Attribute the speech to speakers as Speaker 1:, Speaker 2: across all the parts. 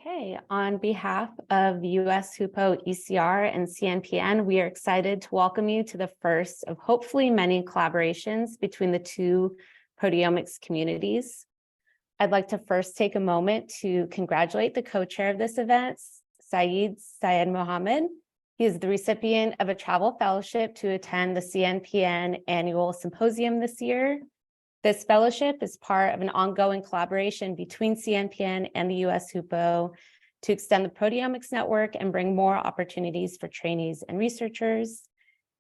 Speaker 1: Okay, on behalf of US HUPO, ECR, and CNPN, we are excited to welcome you to the first of hopefully many collaborations between the two proteomics communities. I'd like to first take a moment to congratulate the co-chair of this event, Syed Mohammed. He is the recipient of a travel fellowship to attend the CNPN annual symposium this year. This fellowship is part of an ongoing collaboration between CNPN and the US HUPO to extend the proteomics network and bring more opportunities for trainees and researchers.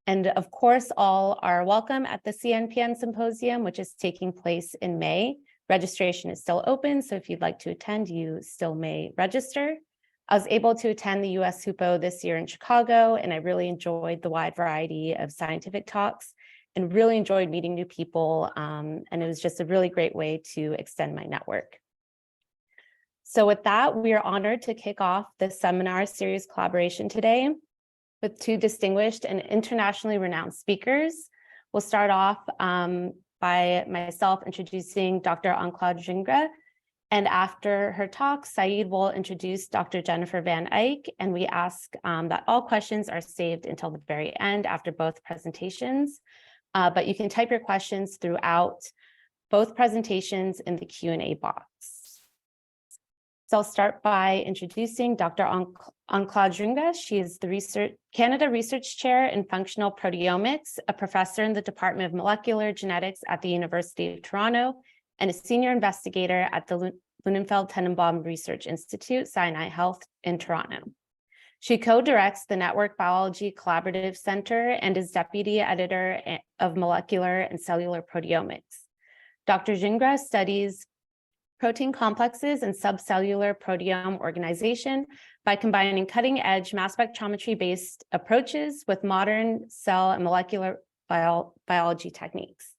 Speaker 1: And of course, all are welcome at the CNPN symposium, which is taking place in May. Registration is still open, so if you'd like to attend, you still may register. I was able to attend the US HUPO this year in Chicago, and I really enjoyed the wide variety of scientific talks and really enjoyed meeting new people. And it was just a really great way to extend my network. So with that, we are honored to kick off the seminar series collaboration today with two distinguished and internationally renowned speakers. We'll start off by myself introducing Dr. Anne-Claude Gingras. And after her talk, Syed will introduce Dr. Jennifer Van Eyck, and we ask that all questions are saved until the very end after both presentations. But you can type your questions throughout both presentations in the Q&A box. So I'll start by introducing Dr. Anne-Claude Gingras. She is the Canada Research Chair in Functional Proteomics, a professor in the Department of Molecular Genetics at the University of Toronto, and a senior investigator at the Lunenfeld Tenenbaum Research Institute, Sinai Health in Toronto. She co-directs the Network Biology Collaborative Center and is deputy editor of Molecular and Cellular Proteomics. Dr. Gingras studies protein complexes and subcellular proteome organization by combining cutting-edge mass spectrometry-based approaches with modern cell and molecular biology techniques.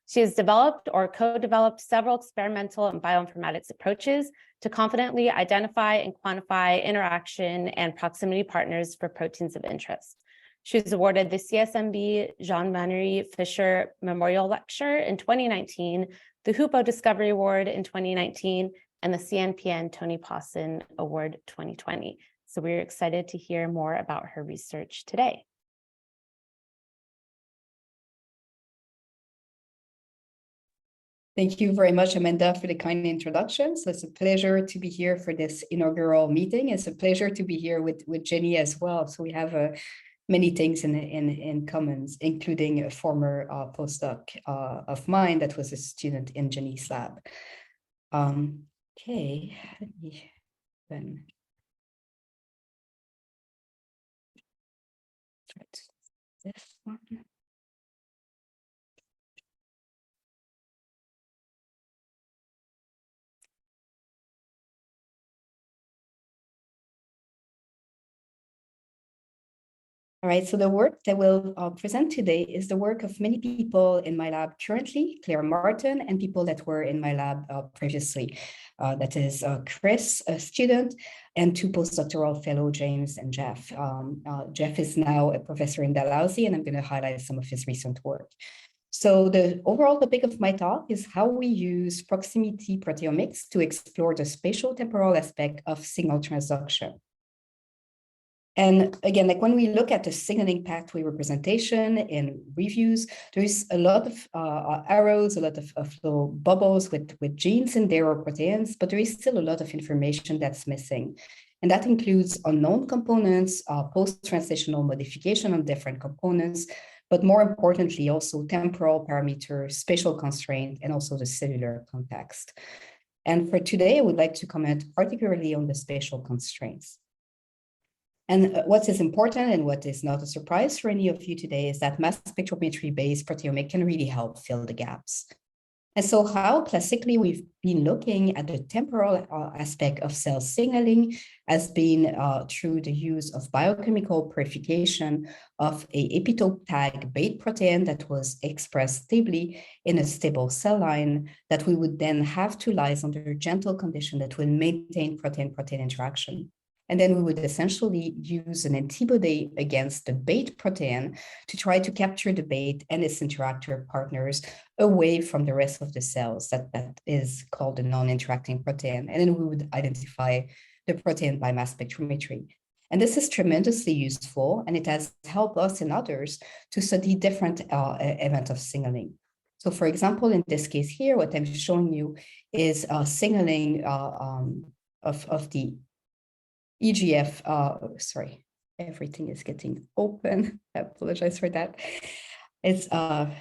Speaker 1: She has developed or co-developed several experimental and bioinformatics approaches to confidently identify and quantify interaction and proximity partners for proteins of interest. She was awarded the CSMB Jean-Marie Fischer Memorial Lecture in 2019, the HUPO Discovery Award in 2019, and the CNPN Tony Pawson Award 2020. So we're excited to hear more about her research today.
Speaker 2: Thank you very much, Amanda, for the kind introduction. So it's a pleasure to be here for this inaugural meeting. It's a pleasure to be here with Jenny as well. So we have many things in common, including a former postdoc of mine that was a student in Jenny's lab. Okay, let me then try this one. All right, so the work that we'll present today is the work of many people in my lab currently, Claire Martin, and people that were in my lab previously. That is Chris, a student, and two postdoctoral fellow, James and Jeff. Jeff is now a professor in Dalhousie, and I'm going to highlight some of his recent work. So the overall topic of my talk is how we use proximity proteomics to explore the spatial temporal aspect of signal transduction. And again, like when we look at the signaling pathway representation in reviews, there is a lot of arrows, a lot of little bubbles with genes in there or proteins, but there is still a lot of information that's missing. And that includes unknown components, post-translational modification on different components, but more importantly, also temporal parameters, spatial constraint, and also the cellular context. And for today, I would like to comment particularly on the spatial constraints. And what is important and what is not a surprise for any of you today is that mass spectrometry-based proteomics can really help fill the gaps. And so how classically we've been looking at the temporal aspect of cell signaling has been through the use of biochemical purification of an epitope tag bait protein that was expressed stably in a stable cell line that we would then have to lyse under gentle condition that will maintain protein-protein interaction. And then we would essentially use an antibody against the bait protein to try to capture the bait and its interactor partners away from the rest of the cells. That is called a non-interacting protein. And then we would identify the protein by mass spectrometry. And this is tremendously useful, and it has helped us and others to study different events of signaling. So for example, in this case here, what I'm showing you is signaling of the EGF, sorry, everything is getting open. I apologize for that. It's, okay,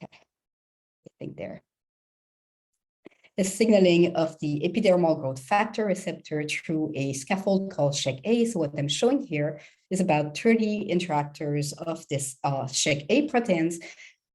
Speaker 2: I think there. The signaling of the epidermal growth factor receptor through a scaffold called SHEC-A. So what I'm showing here is about 30 interactors of this SHEC-A proteins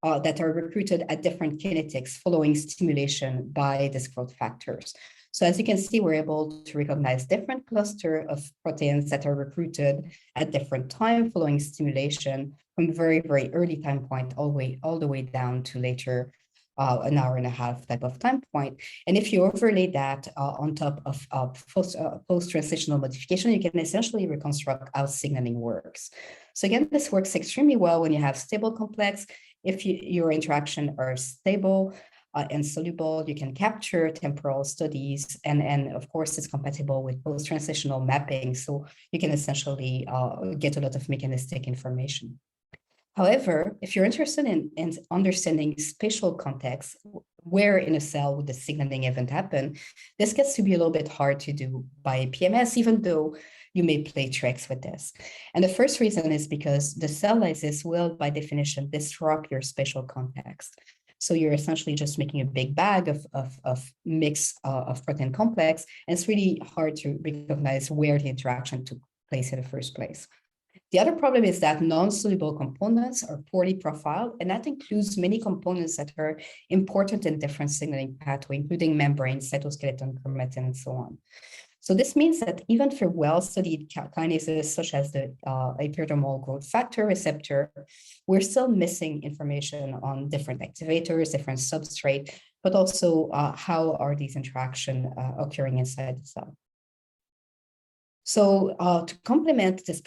Speaker 2: that are recruited at different kinetics following stimulation by these growth factors. So as you can see, we're able to recognize different clusters of proteins that are recruited at different time following stimulation from very, very early time point all the way down to later an hour and a half type of time point. And if you overlay that on top of post-translational modification, you can essentially reconstruct how signaling works. So again, this works extremely well when you have stable complex. If your interaction are stable and soluble, you can capture temporal studies, and of course, it's compatible with post-translational mapping. So you can essentially get a lot of mechanistic information. However, if you're interested in understanding spatial context, where in a cell would the signaling event happen, this gets to be a little bit hard to do by PMS, even though you may play tricks with this. And the first reason is because the cell lysis will, by definition, disrupt your spatial context. So you're essentially just making a big bag of mix of protein complex, and it's really hard to recognize where the interaction took place in the first place. The other problem is that non-soluble components are poorly profiled, and that includes many components that are important in different signaling pathways, including membrane, cytoskeleton, chromatin, and so on. So this means that even for well-studied kinases, such as the epidermal growth factor receptor, we're still missing information on different activators, different substrate, but also how are these interactions occurring inside the cell. So to complement this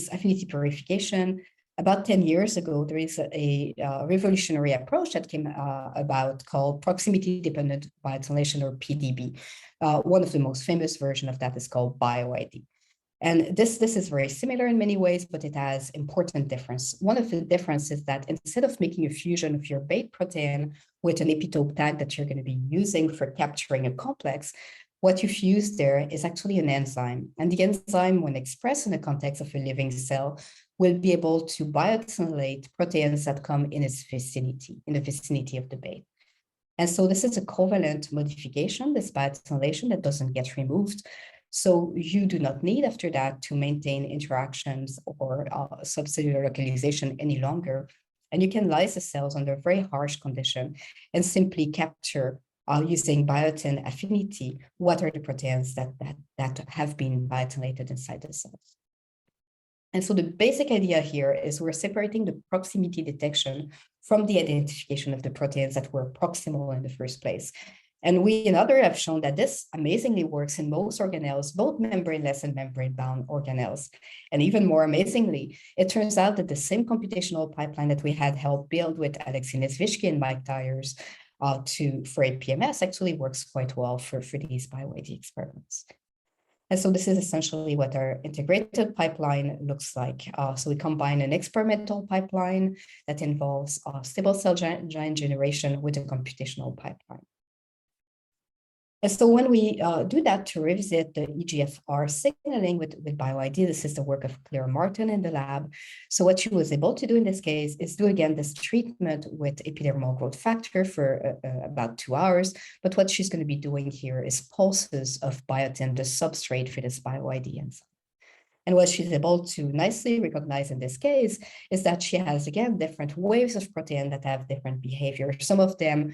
Speaker 2: affinity purification, about 10 years ago, there is a revolutionary approach that came about called proximity-dependent biotinylation, or PDB. One of the most famous versions of that is called BioID. And this is very similar in many ways, but it has important difference. One of the differences is that instead of making a fusion of your bait protein with an epitope tag that you're going to be using for capturing a complex, what you've used there is actually an enzyme. And the enzyme, when expressed in the context of a living cell, will be able to biotinylate proteins that come in its vicinity, in the vicinity of the bait. And so this is a covalent modification, this biotinylation that doesn't get removed. So you do not need after that to maintain interactions or subcellular localization any longer. And you can lyse the cells under very harsh condition and simply capture using biotin affinity, what are the proteins that have been biotinylated inside the cells. And so the basic idea here is we're separating the proximity detection from the identification of the proteins that were proximal in the first place. And we and others have shown that this amazingly works in most organelles, both membraneless and membrane-bound organelles. And even more amazingly, it turns out that the same computational pipeline that we had helped build with Alexei Nesvitsky and Mike Tyers for APMS actually works quite well for these BioID experiments. And so this is essentially what our integrated pipeline looks like. So we combine an experimental pipeline that involves stable cell gene generation with a computational pipeline. And so when we do that to revisit the EGFR signaling with BioID, this is the work of Claire Martin in the lab. So what she was able to do in this case is do again this treatment with epidermal growth factor for about 2 hours. But what she's going to be doing here is pulses of biotin, the substrate for this BioID enzyme. And what she's able to nicely recognize in this case is that she has, again, different waves of protein that have different behavior. Some of them,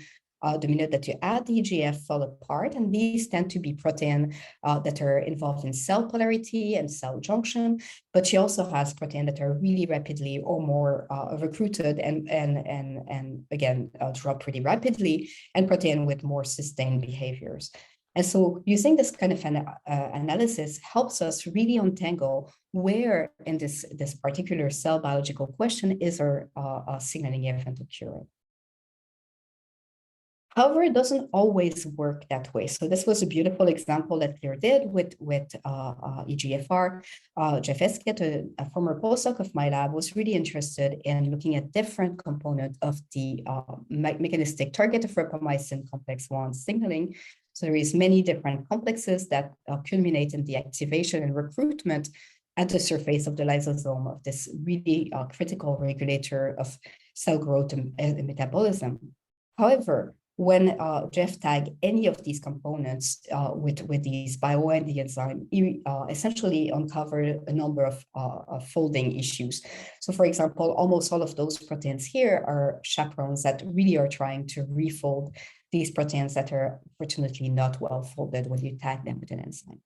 Speaker 2: the minute that you add the EGF, fall apart, and these tend to be protein that are involved in cell polarity and cell junction. But she also has protein that are really rapidly or more recruited and again, drop pretty rapidly, and protein with more sustained behaviors. And so using this kind of analysis helps us really untangle where in this particular cell biological question is our signaling event occurring. However, it doesn't always work that way. So this was a beautiful example that Claire did with EGFR. Jeff Esket, a former postdoc of my lab, was really interested in looking at different components of the mechanistic target of rapamycin complex 1 signaling. So there is many different complexes that culminate in the activation and recruitment at the surface of the lysosome of this really critical regulator of cell growth and metabolism. However, when Jeff tagged any of these components with these bio-IND enzyme, he essentially uncovered a number of folding issues. So for example, almost all of those proteins here are chaperones that really are trying to refold these proteins that are fortunately not well folded when you tag them with an enzyme.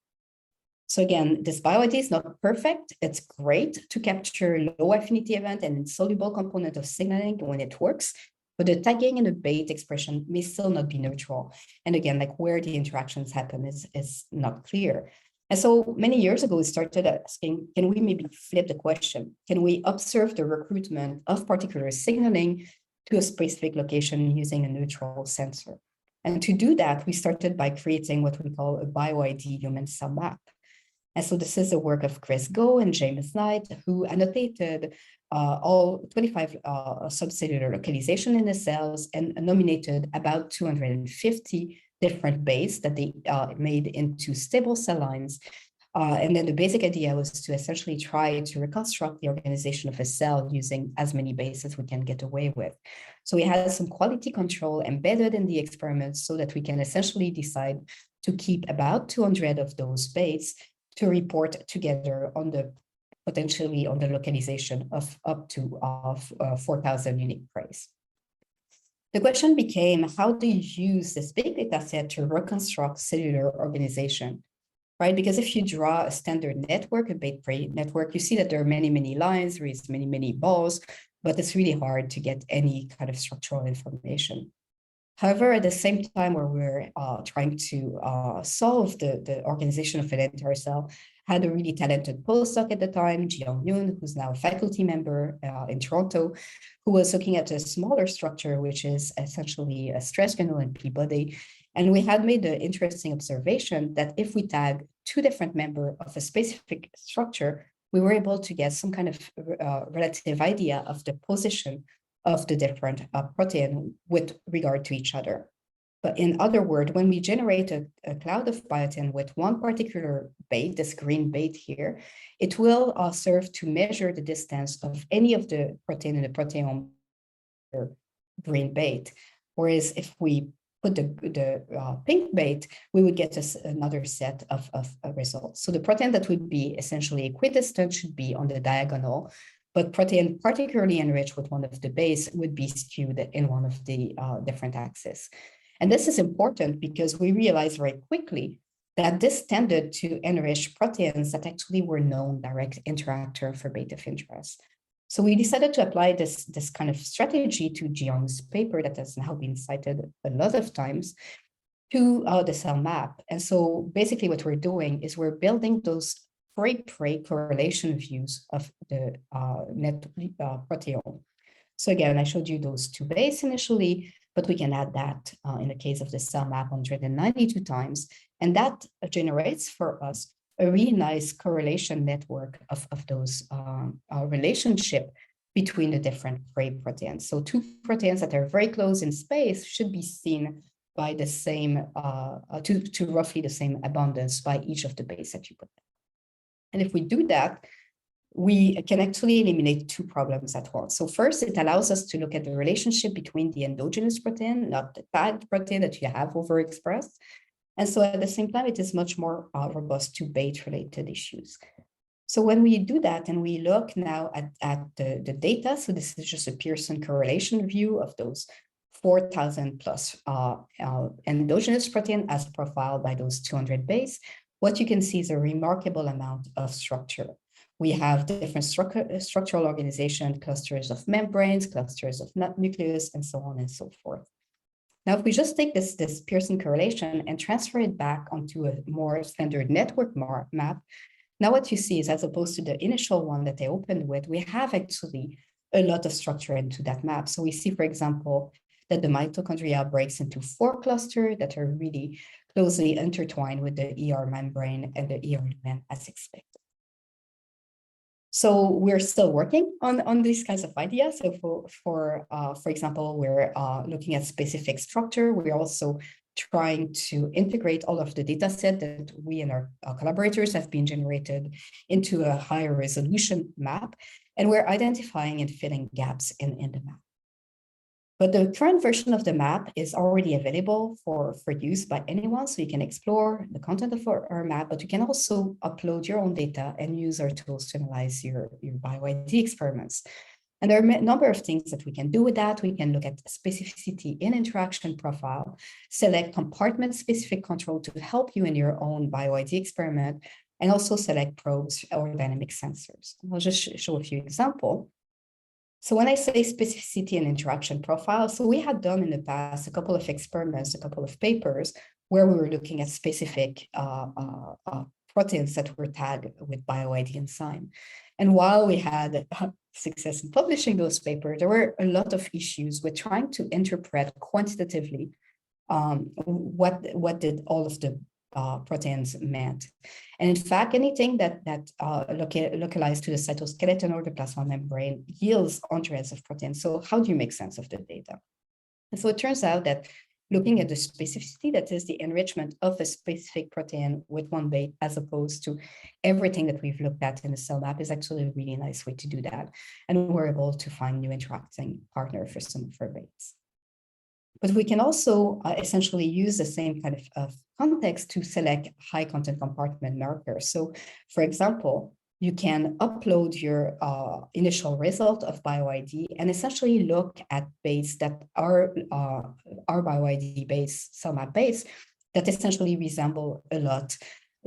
Speaker 2: So again, this bio-ID is not perfect. It's great to capture low affinity event and insoluble component of signaling when it works, but the tagging and the bait expression may still not be neutral. And again, like where the interactions happen is not clear. And so many years ago, we started asking, can we maybe flip the question? Can we observe the recruitment of particular signaling to a specific location using a neutral sensor? And to do that, we started by creating what we call a bio-ID human cell map. And so this is the work of Chris Go and James Knight, who annotated all 25 subcellular localization in the cells and nominated about 250 different bases that they made into stable cell lines. And then the basic idea was to essentially try to reconstruct the organization of a cell using as many bases as we can get away with. So we had some quality control embedded in the experiments so that we can essentially decide to keep about 200 of those bases to report together on the potentially on the localization of up to 4,000 unique praise. The question became, how do you use this big data set to reconstruct cellular organization, right? Because if you draw a standard network, a bait-prey network, you see that there are many, many lines, there is many, many balls, but it's really hard to get any kind of structural information. However, at the same time where we're trying to solve the organization of an entire cell, had a really talented postdoc at the time, Jiyoung Yoon, who's now a faculty member in Toronto, who was looking at a smaller structure, which is essentially a stress granule in P-body. And we had made the interesting observation that if we tag two different members of a specific structure, we were able to get some kind of relative idea of the position of the different protein with regard to each other. But in other words, when we generate a cloud of biotin with one particular bait, this green bait here, it will serve to measure the distance of any of the protein in the proteome green bait. Whereas if we put the pink bait, we would get another set of results. So the protein that would be essentially equidistant should be on the diagonal, but protein particularly enriched with one of the base would be skewed in one of the different axes. And this is important because we realized very quickly that this tended to enrich proteins that actually were known direct interactor for bait of interest. So we decided to apply this kind of strategy to Jiyoung's paper that has now been cited a lot of times to the cell map. And so basically what we're doing is we're building those prey correlation views of the net proteome. So again, I showed you those two bases initially, but we can add that in the case of the cell map 192 times. And that generates for us a really nice correlation network of those relationship between the different prey proteins. So two proteins that are very close in space should be seen by the same, to roughly the same abundance by each of the bases that you put. And if we do that, we can actually eliminate two problems at once. So first, it allows us to look at the relationship between the endogenous protein, not the tagged protein that you have overexpressed. And so at the same time, it is much more robust to bait-related issues. So when we do that and we look now at the data, so this is just a Pearson correlation view of those 4,000 plus endogenous protein as profiled by those 200 base, what you can see is a remarkable amount of structure. We have different structural organization, clusters of membranes, clusters of nucleus, and so on and so forth. Now, if we just take this Pearson correlation and transfer it back onto a more standard network map, now what you see is, as opposed to the initial one that they opened with, we have actually a lot of structure into that map. So we see, for example, that the mitochondria breaks into 4 clusters that are really closely intertwined with the ER membrane and the ER lumen as expected. So we're still working on these kinds of ideas. So for example, we're looking at specific structure. We're also trying to integrate all of the data set that we and our collaborators have been generated into a higher resolution map. And we're identifying and filling gaps in the map. But the current version of the map is already available for use by anyone, so you can explore the content of our map, but you can also upload your own data and use our tools to analyze your BioID experiments. And there are a number of things that we can do with that. We can look at specificity in interaction profile, select compartment-specific control to help you in your own BioID experiment, and also select probes or dynamic sensors. I'll just show a few examples. So when I say specificity and interaction profile, so we had done in the past a couple of experiments, a couple of papers where we were looking at specific proteins that were tagged with BioID enzyme. And while we had success in publishing those papers, there were a lot of issues with trying to interpret quantitatively what did all of the proteins meant. And in fact, anything that localized to the cytoskeleton or the plasma membrane yields hundreds of proteins. So how do you make sense of the data? And so it turns out that looking at the specificity, that is the enrichment of a specific protein with one base, as opposed to everything that we've looked at in the cell map, is actually a really nice way to do that. And we're able to find new interacting partner for some of our bases. But we can also essentially use the same kind of context to select high content compartment markers. So for example, you can upload your initial result of BioID and essentially look at bases that are BioID base, cell map base, that essentially resemble a lot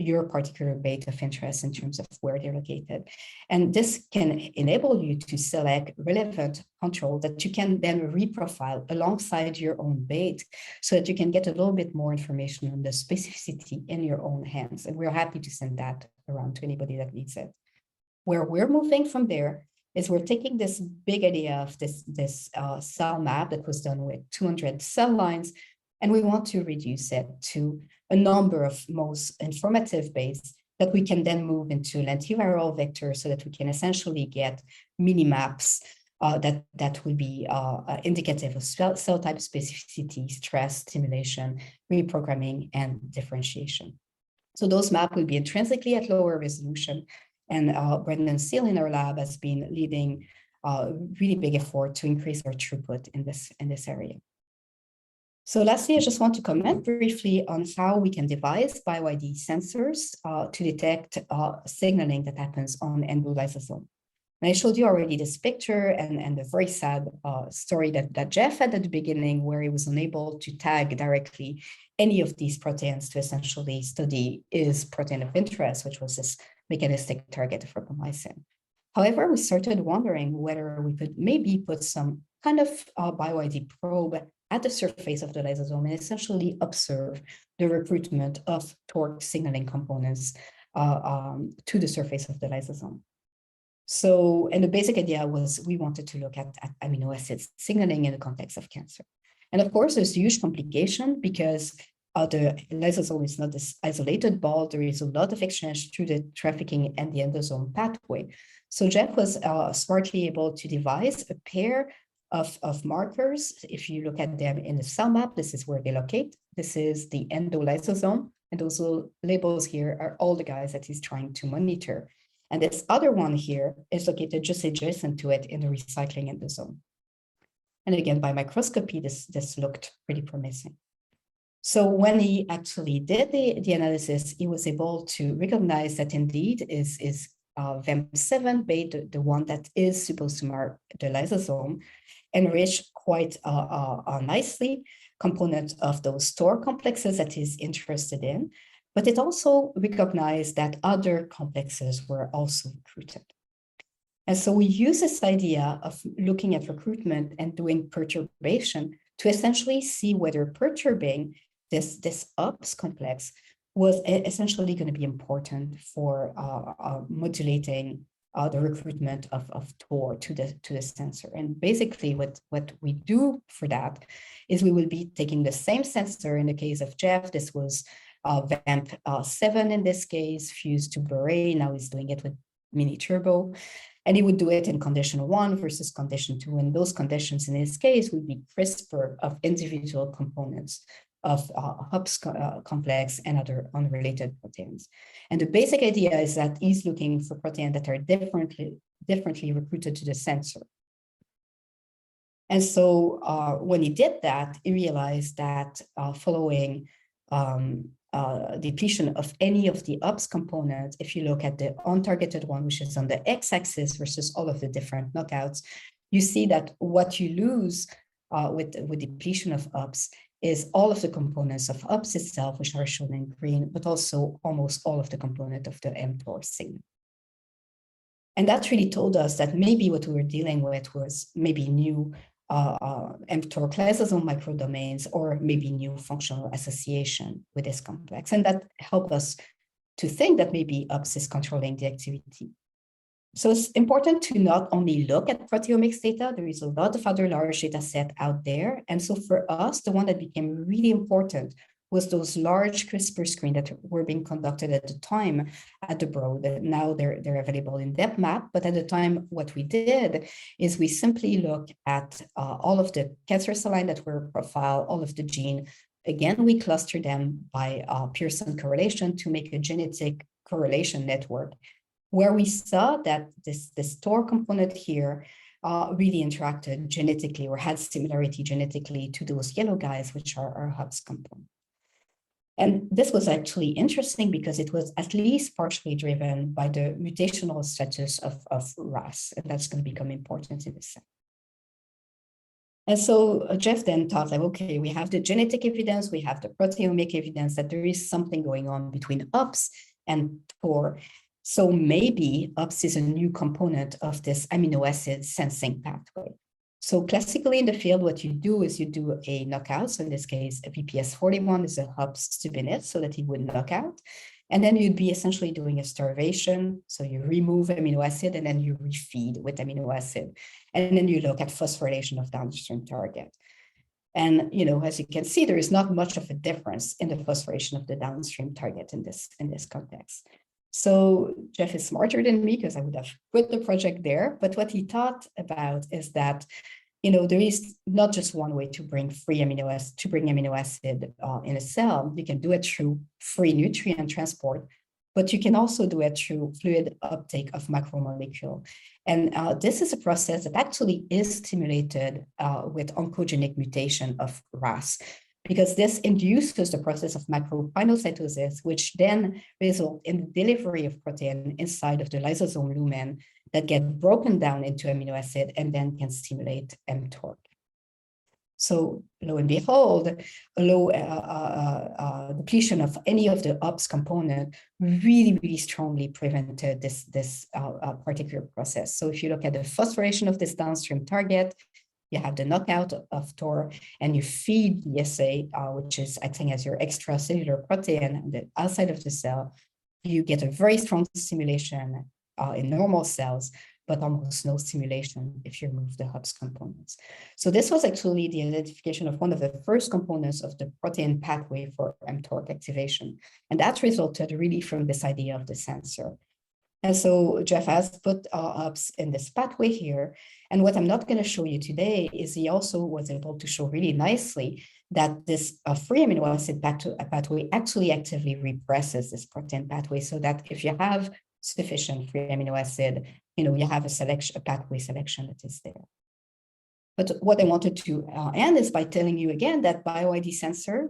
Speaker 2: your particular base of interest in terms of where they're located. And this can enable you to select relevant control that you can then reprofile alongside your own base so that you can get a little bit more information on the specificity in your own hands. And we're happy to send that around to anybody that needs it. Where we're moving from there is we're taking this big idea of this cell map that was done with 200 cell lines, and we want to reduce it to a number of most informative bases that we can then move into lentiviral vectors so that we can essentially get mini maps that will be indicative of cell type specificity, stress, stimulation, reprogramming, and differentiation. So those maps will be intrinsically at lower resolution. And Brendan Steele in our lab has been leading really big effort to increase our throughput in this area. So lastly, I just want to comment briefly on how we can devise BioID sensors to detect signaling that happens on endolysosome. And I showed you already this picture and the very sad story that Jeff had at the beginning, where he was unable to tag directly any of these proteins to essentially study his protein of interest, which was this mechanistic target of rapamycin. However, we started wondering whether we could maybe put some kind of BioID probe at the surface of the lysosome and essentially observe the recruitment of torque signaling components to the surface of the lysosome. So, and the basic idea was we wanted to look at amino acid signaling in the context of cancer. And of course, there's huge complication because the lysosome is not this isolated ball. There is a lot of exchange through the trafficking and the endosome pathway. So Jeff was smartly able to devise a pair of markers. If you look at them in the cell map, this is where they locate. This is the endolysosome, and those little labels here are all the guys that he's trying to monitor. And this other one here is located just adjacent to it in the recycling endosome. And again, by microscopy, this looked pretty promising. So when he actually did the analysis, he was able to recognize that indeed is VEM7 base, the one that is supposed to mark the lysosome, enriched quite nicely components of those store complexes that he's interested in, but it also recognized that other complexes were also recruited. And so we use this idea of looking at recruitment and doing perturbation to essentially see whether perturbing this UPS complex was essentially going to be important for modulating the recruitment of TOR to the sensor. And basically what we do for that is we will be taking the same sensor. In the case of Jeff, this was VAMP7 in this case, fused to Beret. Now he's doing it with Mini Turbo. And he would do it in condition 1 versus condition 2. And those conditions in his case would be CRISPR of individual components of HUPS complex and other unrelated proteins. And the basic idea is that he's looking for proteins that are differently recruited to the sensor. And so when he did that, he realized that following depletion of any of the UPS components, if you look at the untargeted one, which is on the x-axis versus all of the different knockouts, you see that what you lose with depletion of UPS is all of the components of UPS itself, which are shown in green, but also almost all of the component of the mTOR signal. And that really told us that maybe what we were dealing with was maybe new mTOR clasosome microdomains, or maybe new functional association with this complex. And that helped us to think that maybe UPS is controlling the activity. So it's important to not only look at proteomics data, there is a lot of other large data set out there. And so for us, the one that became really important was those large CRISPR screens that were being conducted at the time at the Broad. Now they're available in DepMap, but at the time, what we did is we simply look at all of the cancer cell lines that were profiled, all of the gene. Again, we cluster them by Pearson correlation to make a genetic correlation network, where we saw that this TOR component here really interacted genetically or had similarity genetically to those yellow guys, which are our HUPS component. And this was actually interesting because it was at least partially driven by the mutational status of RAS, and that's going to become important in a second. And so Jeff then thought, like, okay, we have the genetic evidence, we have the proteomic evidence that there is something going on between UPS and TOR. So maybe UPS is a new component of this amino acid sensing pathway. So classically in the field, what you do is you do a knockout. So in this case, a VPS41 is a HUPS subunit so that it would knock out. And then you'd be essentially doing a starvation. So you remove amino acid and then you refeed with amino acid. And then you look at phosphorylation of downstream target. And, you know, as you can see, there is not much of a difference in the phosphorylation of the downstream target in this context. So Jeff is smarter than me because I would have put the project there. But what he thought about is that, you know, there is not just one way to bring amino acid in a cell. You can do it through free nutrient transport, but you can also do it through fluid uptake of macromolecule. And this is a process that actually is stimulated with oncogenic mutation of RAS, because this induces the process of macropinocytosis, which then results in the delivery of protein inside of the lysosome lumen that get broken down into amino acid and then can stimulate mTOR. So lo and behold, a low depletion of any of the UPS component really strongly prevented this particular process. So if you look at the phosphorylation of this downstream target, you have the knockout of TOR, and you feed the SA, which is acting as your extracellular protein the outside of the cell. You get a very strong stimulation in normal cells, but almost no stimulation if you remove the HUPS components. So this was actually the identification of one of the first components of the protein pathway for mTOR activation. And that resulted really from this idea of the sensor. And so Jeff has put UPS in this pathway here. And what I'm not going to show you today is he also was able to show really nicely that this free amino acid pathway actually actively represses this protein pathway, so that if you have sufficient free amino acid, you know, you have a pathway selection that is there. But what I wanted to end is by telling you again that BioID sensor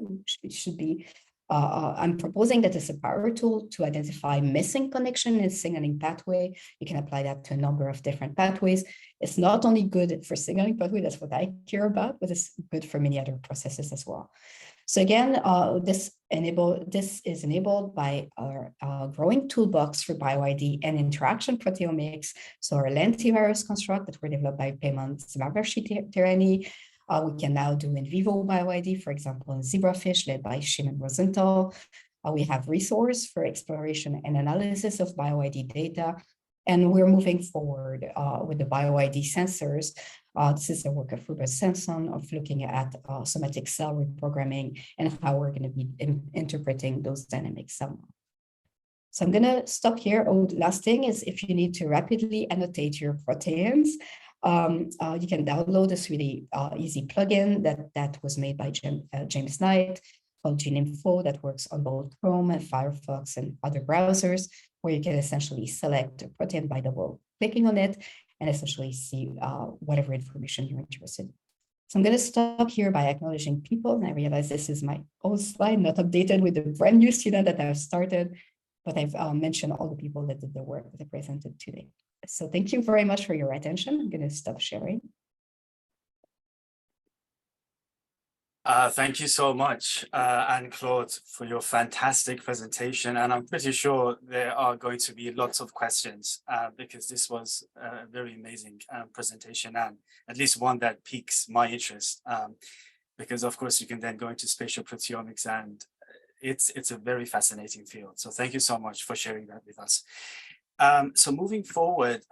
Speaker 2: should be I'm proposing that it's a power tool to identify missing connection in signaling pathway. You can apply that to a number of different pathways. It's not only good for signaling pathway, that's what I care about, but it's good for many other processes as well. So again, this is enabled by our growing toolbox for BioID and interaction proteomics. So our lentivirus construct that were developed by Payman Samavarshi-Terani. We can now do in vivo BioID, for example, in zebrafish led by Shimon Rosenthal. We have resource for exploration and analysis of BioID data. And we're moving forward with the BioID sensors. This is the work of Rupert Simpson of looking at somatic cell reprogramming and how we're going to be interpreting those dynamic cell. So I'm going to stop here. Oh, last thing is if you need to rapidly annotate your proteins, you can download this really easy plugin that was made by James Knight called GeneInfo that works on both Chrome and Firefox and other browsers, where you can essentially select a protein by double clicking on it and essentially see whatever information you're interested in. So I'm going to stop here by acknowledging people. And I realize this is my old slide, not updated with the brand new student that I've started, but I've mentioned all the people that did the work that I presented today. So thank you very much for your attention. I'm going to stop sharing.
Speaker 3: Thank you so much, Anne-Claude, for your fantastic presentation. And I'm pretty sure there are going to be lots of questions because this was a very amazing presentation, and at least one that piques my interest. Because of course you can then go into spatial proteomics, and it's a very fascinating field. So thank you so much for sharing that with us. So moving forward,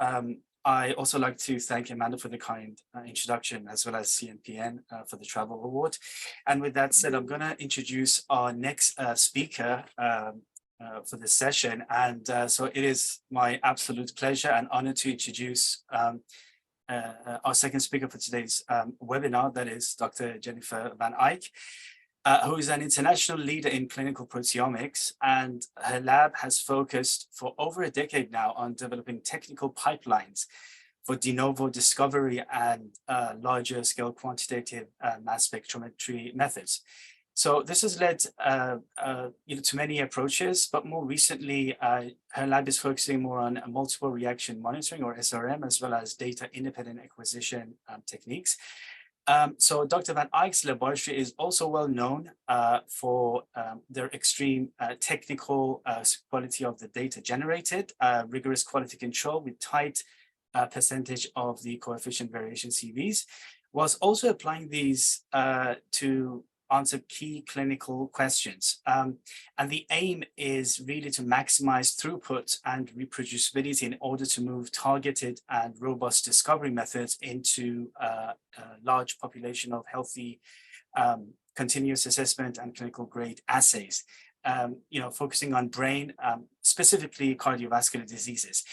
Speaker 3: I also like to thank Amanda for the kind introduction, as well as CNPN for the travel award. And with that said, I'm going to introduce our next speaker for this session. And so it is my absolute pleasure and honor to introduce our second speaker for today's webinar, that is Dr. Jennifer Van Eyck, who is an international leader in clinical proteomics, and her lab has focused for over a decade now on developing technical pipelines for de novo discovery and larger scale quantitative mass spectrometry methods. So this has led to many approaches, but more recently, her lab is focusing more on multiple reaction monitoring, or SRM, as well as data independent acquisition techniques. So Dr. Van Eyck's laboratory is also well known for their extreme technical quality of the data generated, rigorous quality control with tight percentage of the coefficient variation CVs, whilst also applying these to answer key clinical questions. And the aim is really to maximize throughput and reproducibility in order to move targeted and robust discovery methods into a large population of healthy continuous assessment and clinical grade assays, focusing on brain, specifically cardiovascular diseases.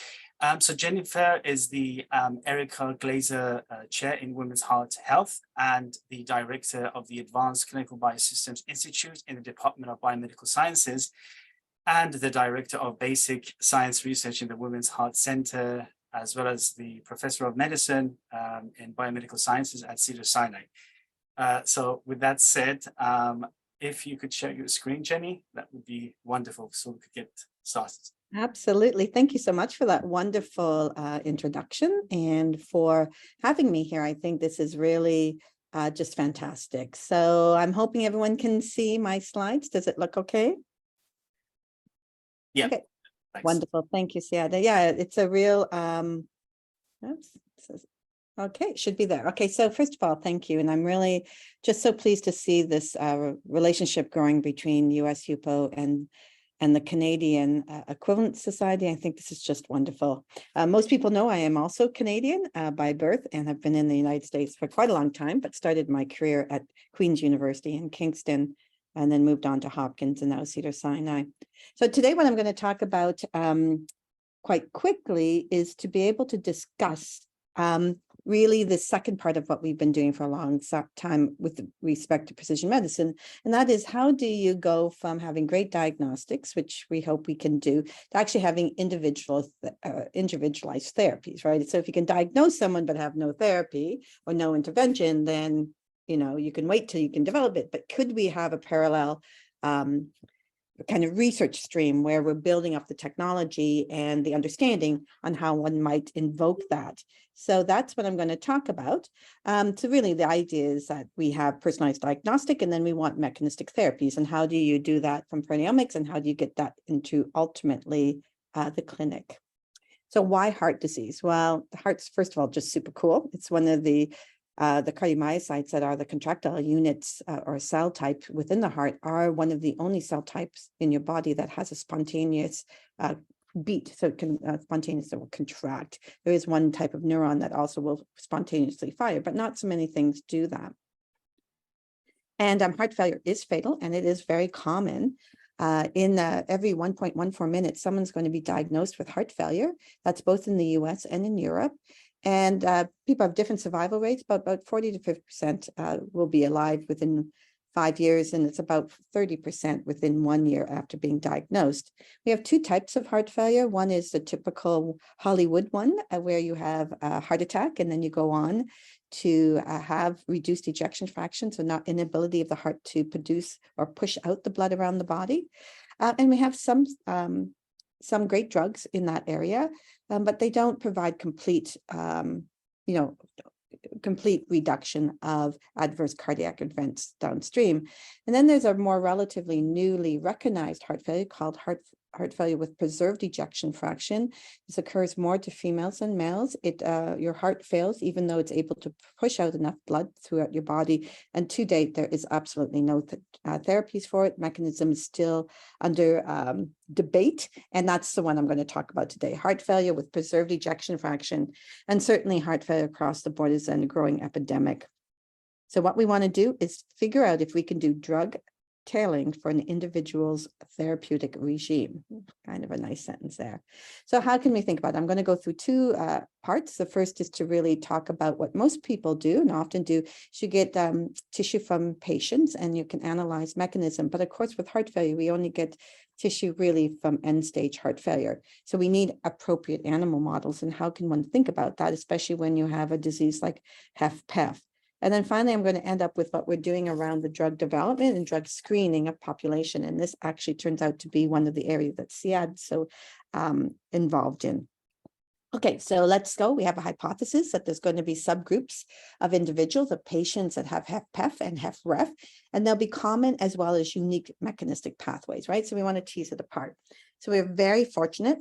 Speaker 3: So Jennifer is the Erica Glazer Chair in Women's Heart Health and the Director of the Advanced Clinical Biosystems Institute in the Department of Biomedical Sciences, and the Director of Basic Science Research in the Women's Heart Center, as well as the Professor of Medicine in Biomedical Sciences at Cedars-Sinai. So with that said, if you could share your screen, Jenny, that would be wonderful, so we could get started.
Speaker 4: Absolutely. Thank you so much for that wonderful introduction and for having me here. I think this is really just fantastic. So I'm hoping everyone can see my slides. Does it look okay?
Speaker 3: Yeah.
Speaker 4: Okay.
Speaker 3: Thanks.
Speaker 4: Wonderful. Thank you, Siada. Yeah, it's a real, okay, it should be there. Okay, so first of all, thank you. And I'm really just so pleased to see this relationship growing between US HUPO and the Canadian Equivalent Society. I think this is just wonderful. Most people know I am also Canadian by birth and have been in the United States for quite a long time, but started my career at Queen's University in Kingston and then moved on to Hopkins and now Cedars-Sinai. So today what I'm going to talk about quite quickly is to be able to discuss really the second part of what we've been doing for a long time with respect to precision medicine. And that is, how do you go from having great diagnostics, which we hope we can do, to actually having individualized therapies, right? So if you can diagnose someone but have no therapy or no intervention, then, you can wait till you can develop it. But could we have a parallel kind of research stream where we're building up the technology and the understanding on how one might invoke that? So that's what I'm going to talk about. So really the idea is that we have personalized diagnostic and then we want mechanistic therapies. And how do you do that from proteomics, and how do you get that into ultimately the clinic? So why heart disease? Well, the heart's, first of all, just super cool. It's one of the cardiomyocytes that are the contractile units or cell type within the heart are one of the only cell types in your body that has a spontaneous beat, so it can spontaneously contract. There is one type of neuron that also will spontaneously fire, but not so many things do that. And heart failure is fatal, and it is very common. In every 1.14 minutes, someone's going to be diagnosed with heart failure. That's both in the US and in Europe. And people have different survival rates, but about 40 to 50% will be alive within 5 years, and it's about 30% within 1 year after being diagnosed. We have two types of heart failure. One is the typical Hollywood one, where you have a heart attack and then you go on to have reduced ejection fraction, so not inability of the heart to produce or push out the blood around the body. And we have some great drugs in that area, but they don't provide complete, complete reduction of adverse cardiac events downstream. And then there's a more relatively newly recognized heart failure called heart failure with preserved ejection fraction. This occurs more to females than males. Your heart fails even though it's able to push out enough blood throughout your body. And to date, there is absolutely no therapies for it. Mechanism is still under debate, and that's the one I'm going to talk about today. Heart failure with preserved ejection fraction, and certainly heart failure across the board is a growing epidemic. So what we want to do is figure out if we can do drug tailoring for an individual's therapeutic regime. Kind of a nice sentence there. So how can we think about it? I'm going to go through two parts. The first is to really talk about what most people do and often do. You get tissue from patients and you can analyze mechanism. But of course, with heart failure, we only get tissue really from end-stage heart failure. So we need appropriate animal models. And how can one think about that, especially when you have a disease like HFpEF? And then finally, I'm going to end up with what we're doing around the drug development and drug screening of population. And this actually turns out to be one of the areas that CIAD so involved in. Okay, so let's go. We have a hypothesis that there's going to be subgroups of individuals, of patients that have HFpEF and HFrEF, and they'll be common as well as unique mechanistic pathways, right? So we want to tease it apart. So we're very fortunate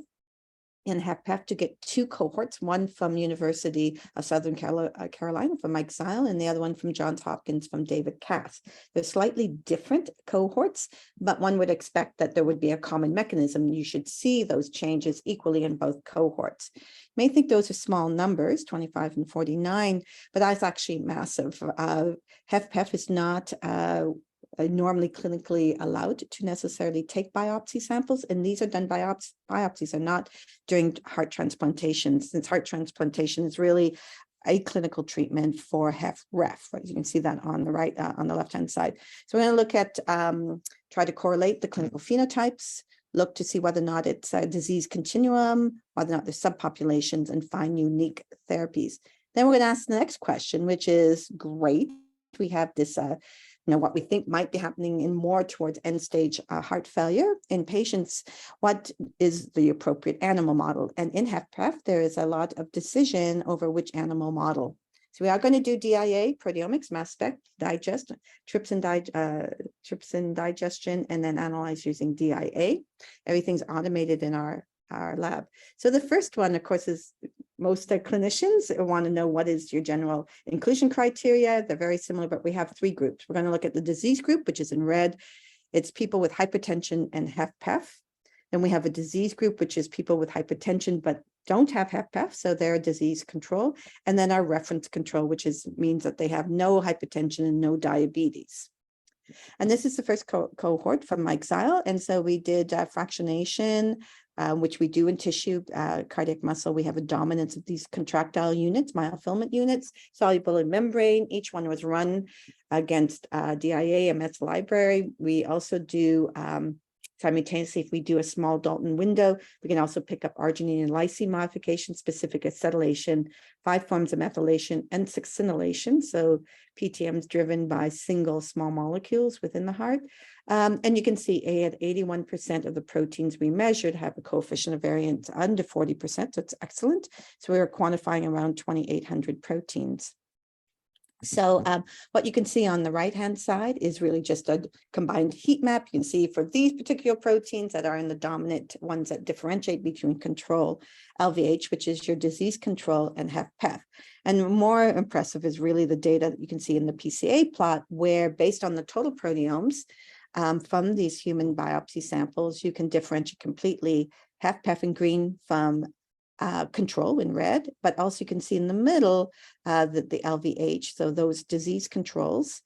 Speaker 4: in HFpEF to get two cohorts, one from University of Southern Carolina from Mike Zeil, and the other one from Johns Hopkins from David Cass. They're slightly different cohorts, but one would expect that there would be a common mechanism. You should see those changes equally in both cohorts. You may think those are small numbers, 25 and 49, but that's actually massive. HFpEF is not normally clinically allowed to necessarily take biopsy samples, and these are done biopsies are not during heart transplantation, since heart transplantation is really a clinical treatment for HFrEF, right? You can see that on the right, on the left-hand side. So we're going to look at, try to correlate the clinical phenotypes, look to see whether or not it's a disease continuum, whether or not there's subpopulations, and find unique therapies. Then we're going to ask the next question, which is great. We have this what we think might be happening in more towards end-stage heart failure in patients. What is the appropriate animal model? And in HFpEF, there is a lot of decision over which animal model. So we are going to do DIA, proteomics, mass spec, digest, trypsin digestion, and then analyze using DIA. Everything's automated in our lab. So the first one, of course, is most clinicians want to know what is your general inclusion criteria. They're very similar, but we have three groups. We're going to look at the disease group, which is in red. It's people with hypertension and HFpEF. Then we have a disease group, which is people with hypertension, but don't have HFpEF, so they're disease control. And then our reference control, which means that they have no hypertension and no diabetes. And this is the first cohort from Mike Zeil. And so we did fractionation, which we do in tissue, cardiac muscle. We have a dominance of these contractile units, myofilament units, soluble in membrane. Each one was run against DIA, MS library. We also do simultaneously, if we do a small Dalton window, we can also pick up arginine and lysine modification, specific acetylation, 5 forms of methylation, and succinylation. So PTM is driven by single small molecules within the heart. And you can see at 81% of the proteins we measured have a coefficient of variance under 40%, so it's excellent. So we were quantifying around 2,800 proteins. So what you can see on the right-hand side is really just a combined heat map. You can see for these particular proteins that are in the dominant ones that differentiate between control, LVH, which is your disease control, and HFpEF. And more impressive is really the data that you can see in the PCA plot, where based on the total proteomes from these human biopsy samples, you can differentiate completely HFpEF in green from control in red, but also you can see in the middle the LVH, so those disease controls.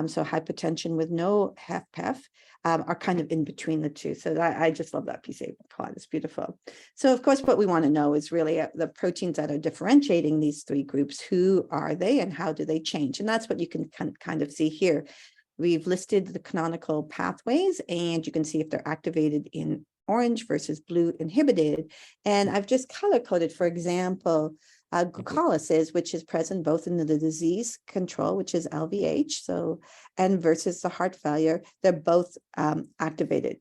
Speaker 4: So hypertension with no HFpEF are kind of in between the two. So I just love that piece of plot. It's beautiful. So of course, what we want to know is really the proteins that are differentiating these three groups. Who are they and how do they change? And that's what you can kind of see here. We've listed the canonical pathways, and you can see if they're activated in orange versus blue inhibited. And I've just color coded, for example, glucolysis, which is present both in the disease control, which is LVH, so, and versus the heart failure, they're both activated.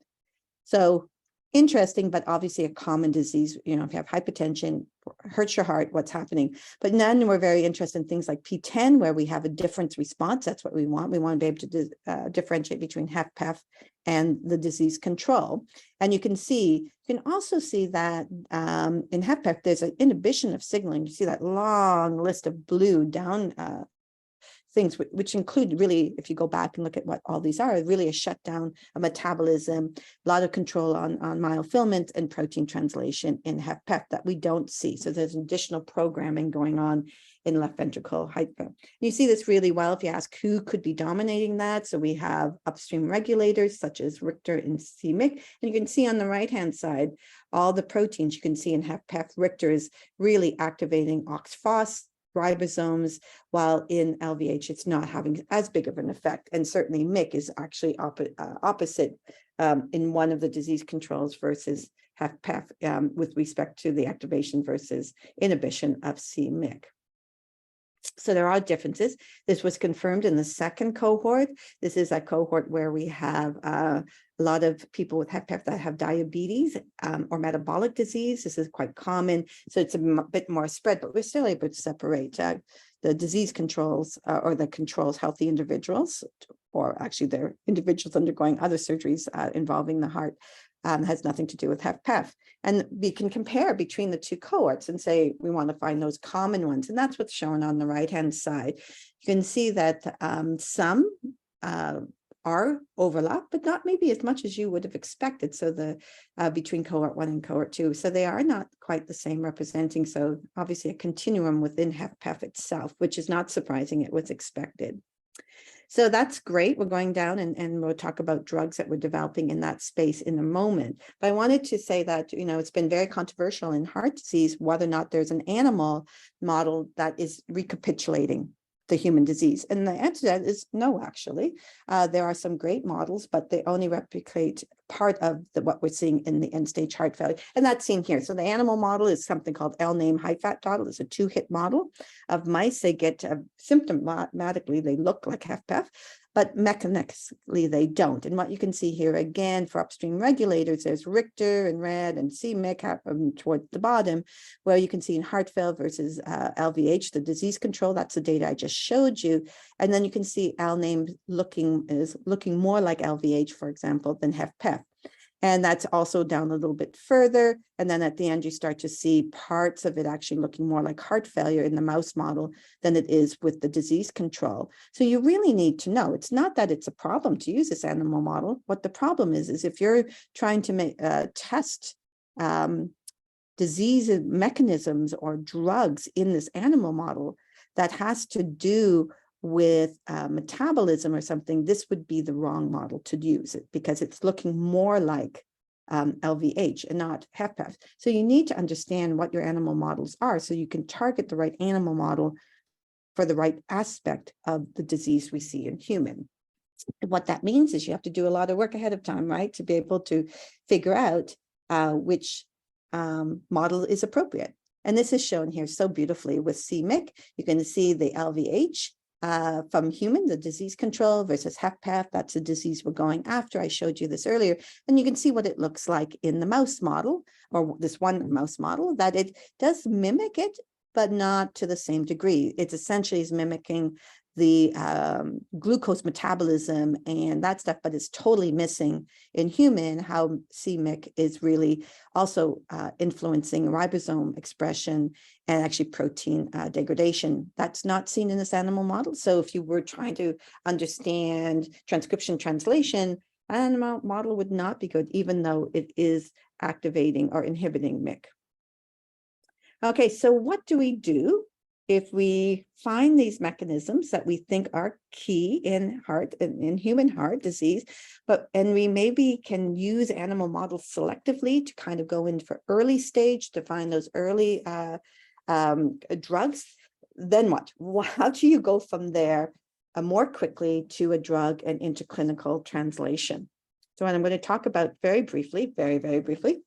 Speaker 4: So interesting, but obviously a common disease. You know, if you have hypertension, hurts your heart, what's happening? But then we're very interested in things like P10, where we have a difference response. That's what we want. We want to be able to differentiate between HFpEF and the disease control. And you can also see that in HFpEF, there's an inhibition of signaling. You see that long list of blue down things, which include really, if you go back and look at what all these are, really a shutdown of metabolism, a lot of control on myofilament and protein translation in HFpEF that we don't see. So there's additional programming going on in left ventricle hypo. You see this really well if you ask who could be dominating that. So we have upstream regulators such as Richter and c-MYC, and you can see on the right-hand side, all the proteins you can see in HFpEF. Richter is really activating OXPHOS, ribosomes, while in LVH, it's not having as big of an effect. And certainly MYC is actually opposite in one of the disease controls versus HFpEF with respect to the activation versus inhibition of c-MYC. So there are differences. This was confirmed in the second cohort. This is a cohort where we have a lot of people with HFpEF that have diabetes or metabolic disease. This is quite common. So it's a bit more spread, but we're still able to separate the disease controls or the controls healthy individuals, or actually they're individuals undergoing other surgeries involving the heart. Has nothing to do with HFpEF. And we can compare between the two cohorts and say we want to find those common ones. And that's what's shown on the right-hand side. You can see that some are overlap, but not maybe as much as you would have expected. So the between cohort 1 and cohort 2. So they are not quite the same representing. So obviously a continuum within HFpEF itself, which is not surprising. It was expected. So that's great. We're going down and we'll talk about drugs that we're developing in that space in a moment. But I wanted to say that, you know, it's been very controversial in heart disease whether or not there's an animal model that is recapitulating the human disease. And the answer to that is no, actually. There are some great models, but they only replicate part of what we're seeing in the end-stage heart failure. And that's seen here. So the animal model is something called L-name high-fat model. It's a 2-hit model of mice. They get symptomatically, they look like HFpEF, but mechanically they don't. And what you can see here again for upstream regulators, there's Richter in red and c-MYC towards the bottom, where you can see in heart failure versus LVH, the disease control. That's the data I just showed you. And then you can see L-name looking more like LVH, for example, than HFpEF. And that's also down a little bit further. And then at the end, you start to see parts of it actually looking more like heart failure in the mouse model than it is with the disease control. So you really need to know, it's not that it's a problem to use this animal model. What the problem is if you're trying to test disease mechanisms or drugs in this animal model that has to do with metabolism or something, this would be the wrong model to use it because it's looking more like LVH and not HFpEF. So you need to understand what your animal models are so you can target the right animal model for the right aspect of the disease we see in human. And what that means is you have to do a lot of work ahead of time, right, to be able to figure out which model is appropriate. And this is shown here so beautifully with c-MYC. You can see the LVH from human, the disease control versus HFpEF. That's a disease we're going after. I showed you this earlier. And you can see what it looks like in the mouse model, or this one mouse model, that it does mimic it, but not to the same degree. It essentially is mimicking the glucose metabolism and that stuff, but it's totally missing in human how c-MYC is really also influencing ribosome expression and actually protein degradation. That's not seen in this animal model. So if you were trying to understand transcription translation, animal model would not be good, even though it is activating or inhibiting MYC. Okay, so what do we do if we find these mechanisms that we think are key in human heart disease, and we maybe can use animal models selectively to kind of go in for early stage to find those early drugs? Then what? How do you go from there more quickly to a drug and into clinical translation? So I'm going to talk about very briefly, very briefly,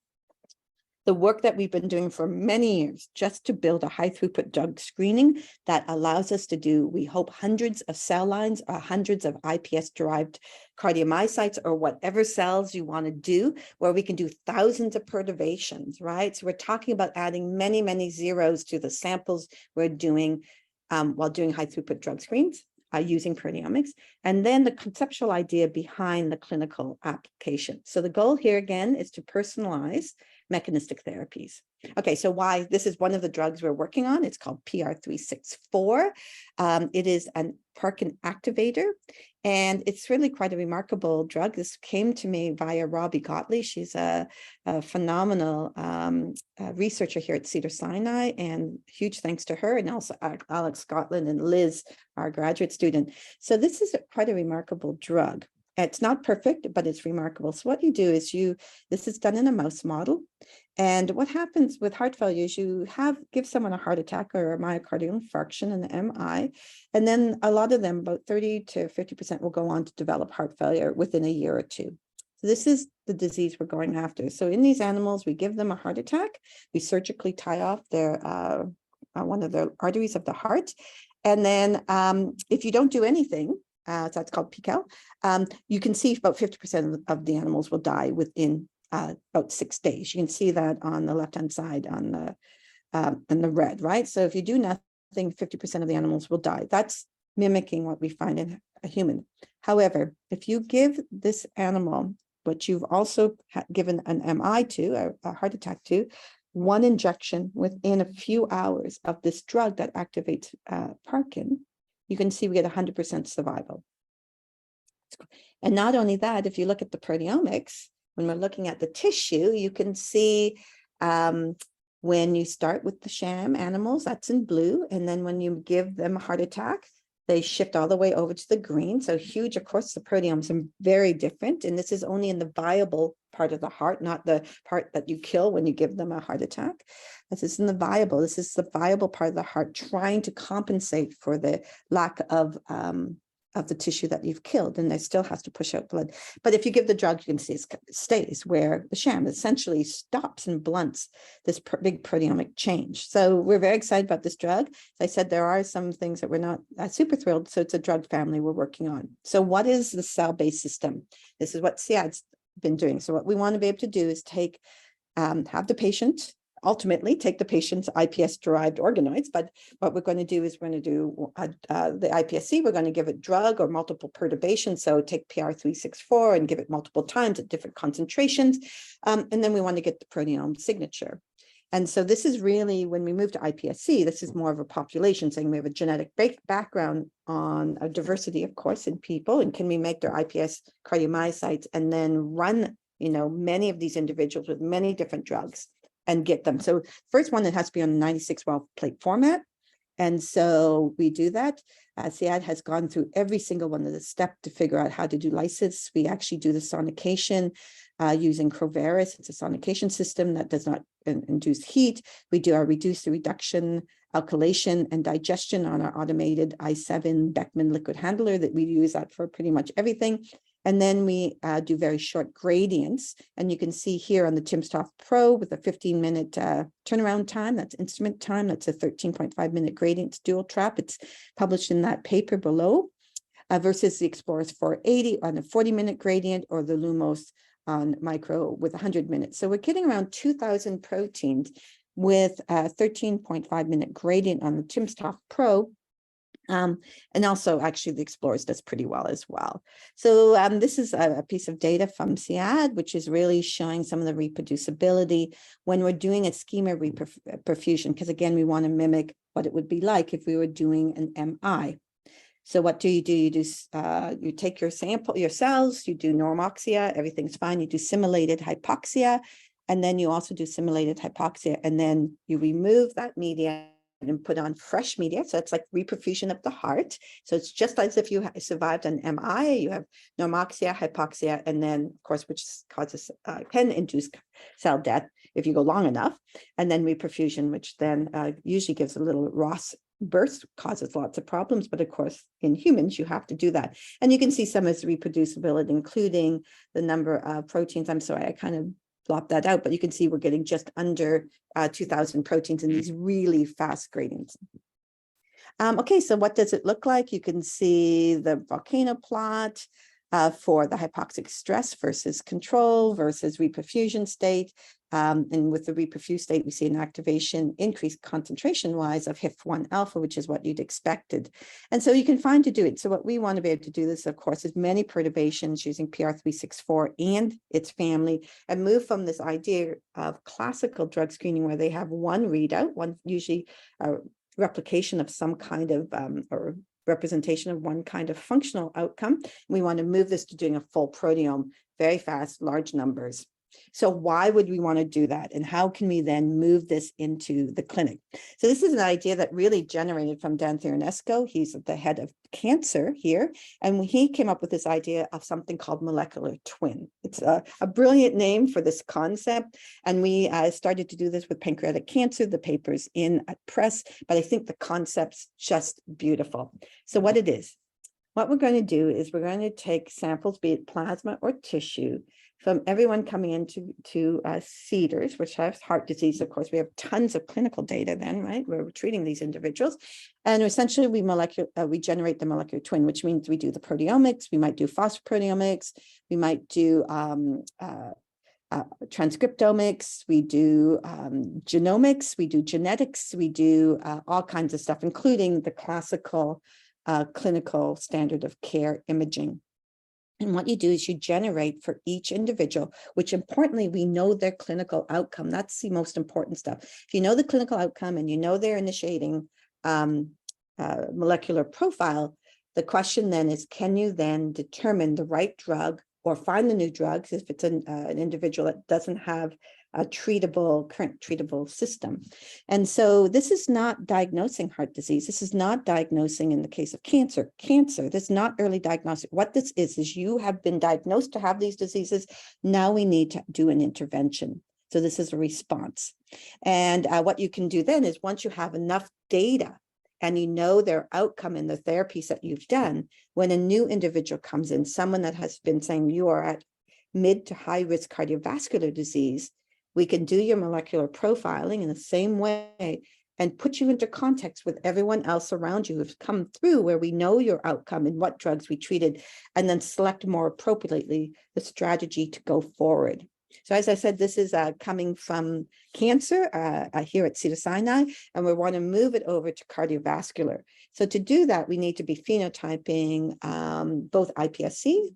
Speaker 4: the work that we've been doing for many years just to build a high throughput drug screening that allows us to do, we hope, hundreds of cell lines or hundreds of iPS-derived cardiomyocytes or whatever cells you want to do, where we can do thousands of perturbations, right? So we're talking about adding many zeros to the samples we're doing while doing high throughput drug screens using proteomics, and then the conceptual idea behind the clinical application. So the goal here again is to personalize mechanistic therapies. Okay, so why? This is one of the drugs we're working on. It's called PR364. It is a Parkin activator, and it's really quite a remarkable drug. This came to me via Robbie Gottlieb. She's a phenomenal researcher here at Cedars-Sinai, and huge thanks to her, and also Alex Scotland and Liz, our graduate student. So this is quite a remarkable drug. It's not perfect, but it's remarkable. So what you do is this is done in a mouse model. And what happens with heart failure is you give someone a heart attack or a myocardial infarction, an MI, and then a lot of them, about 30 to 50%, will go on to develop heart failure within a year or two. So this is the disease we're going after. So in these animals, we give them a heart attack. We surgically tie off their one of the arteries of the heart. And then if you don't do anything, so that's called PCAL, you can see about 50% of the animals will die within about 6 days. You can see that on the left-hand side on the red, right? So if you do nothing, 50% of the animals will die. That's mimicking what we find in a human. However, if you give this animal, what you've also given an MI to, a heart attack to, one injection within a few hours of this drug that activates Parkin, you can see we get 100% survival. And not only that, if you look at the proteomics, when we're looking at the tissue, you can see when you start with the sham animals, that's in blue. And then when you give them a heart attack, they shift all the way over to the green. So huge, of course, the proteomes are very different. And this is only in the viable part of the heart, not the part that you kill when you give them a heart attack. This is in the viable. This is the viable part of the heart trying to compensate for the lack of the tissue that you've killed, and it still has to push out blood. But if you give the drug, you can see it stays, where the sham essentially stops and blunts this big proteomic change. So we're very excited about this drug. As I said, there are some things that we're not super thrilled. So it's a drug family we're working on. So what is the cell-based system? This is what CIAD's been doing. So what we want to be able to do is have the patient ultimately take the patient's iPS-derived organoids, but what we're going to do is we're going to do the iPSC, we're going to give it drug or multiple perturbations, so take PR364 and give it multiple times at different concentrations, and then we want to get the proteome signature. And so this is really, when we move to iPSC, this is more of a population, saying we have a genetic background on a diversity, of course, in people, and can we make their iPS cardiomyocytes and then run, many of these individuals with many different drugs and get them. So first one, it has to be on a 96-well plate format. And so we do that. CIAD has gone through every single one of the steps to figure out how to do lysis. We actually do the sonication using Croveris. It's a sonication system that does not induce heat. We do our reduction, alkylation, and digestion on our automated i7 Beckman liquid handler that we use that for pretty much everything. And then we do very short gradients. And you can see here on the timsTOF Pro with a 15-minute turnaround time, that's instrument time, that's a 13.5-minute gradient dual trap. It's published in that paper below, versus the Explorers 480 on a 40-minute gradient, or the Lumos on micro with 100 minutes. So we're getting around 2,000 proteins with a 13.5-minute gradient on the timsTOF Pro. And also actually the Explorers does pretty well as well. So this is a piece of data from CIAD, which is really showing some of the reproducibility when we're doing a schema perfusion, because again, we want to mimic what it would be like if we were doing an MI. So what do? You do, you take your sample, your cells, you do normoxia, everything's fine. You do simulated hypoxia, and then you also do simulated hypoxia, and then you remove that media and put on fresh media. So it's like reperfusion of the heart. So it's just as if you survived an MI, you have normoxia, hypoxia, and then, of course, which causes, can induce cell death if you go long enough, and then reperfusion, which then usually gives a little Ross burst, causes lots of problems. But of course, in humans, you have to do that. And you can see some as reproducibility, including the number of proteins. I'm sorry, I kind of blopped that out, but you can see we're getting just under 2,000 proteins in these really fast gradients. Okay, so what does it look like? You can see the volcano plot for the hypoxic stress versus control versus reperfusion state. And with the reperfused state, we see an activation increased concentration-wise of HIF-1 alpha, which is what you'd expected. And so you can find to do it. So what we want to be able to do this, of course, is many perturbations using PR364 and its family, and move from this idea of classical drug screening where they have one readout, one usually replication of some kind of or representation of one kind of functional outcome. We want to move this to doing a full proteome, very fast, large numbers. So why would we want to do that? And how can we then move this into the clinic? So this is an idea that really generated from Dan Theranesco. He's the head of cancer here. And he came up with this idea of something called molecular twin. It's a brilliant name for this concept. And we started to do this with pancreatic cancer. The paper's in at press, but I think the concept's just beautiful. So what it is, what we're going to do is we're going to take samples, be it plasma or tissue, from everyone coming into Cedars, which has heart disease. Of course, we have tons of clinical data then, right? We're treating these individuals. And essentially we generate the molecular twin, which means we do the proteomics, we might do phosphoproteomics, we might do transcriptomics, we do genomics, we do genetics, we do all kinds of stuff, including the classical clinical standard of care imaging. And what you do is you generate for each individual, which importantly, we know their clinical outcome. That's the most important stuff. If you know the clinical outcome and you know they're initiating molecular profile, the question then is, can you then determine the right drug or find the new drugs if it's an individual that doesn't have a current treatable system? And so this is not diagnosing heart disease. This is not diagnosing, in the case of cancer, this is not early diagnostic. What this is you have been diagnosed to have these diseases. Now we need to do an intervention. So this is a response. And what you can do then is, once you have enough data and you know their outcome in the therapies that you've done, when a new individual comes in, someone that has been saying you are at mid to high risk cardiovascular disease, we can do your molecular profiling in the same way and put you into context with everyone else around you who's come through, where we know your outcome and what drugs we treated, and then select more appropriately the strategy to go forward. So as I said, this is coming from cancer here at Cedars-Sinai, and we want to move it over to cardiovascular. So to do that, we need to be phenotyping both iPSC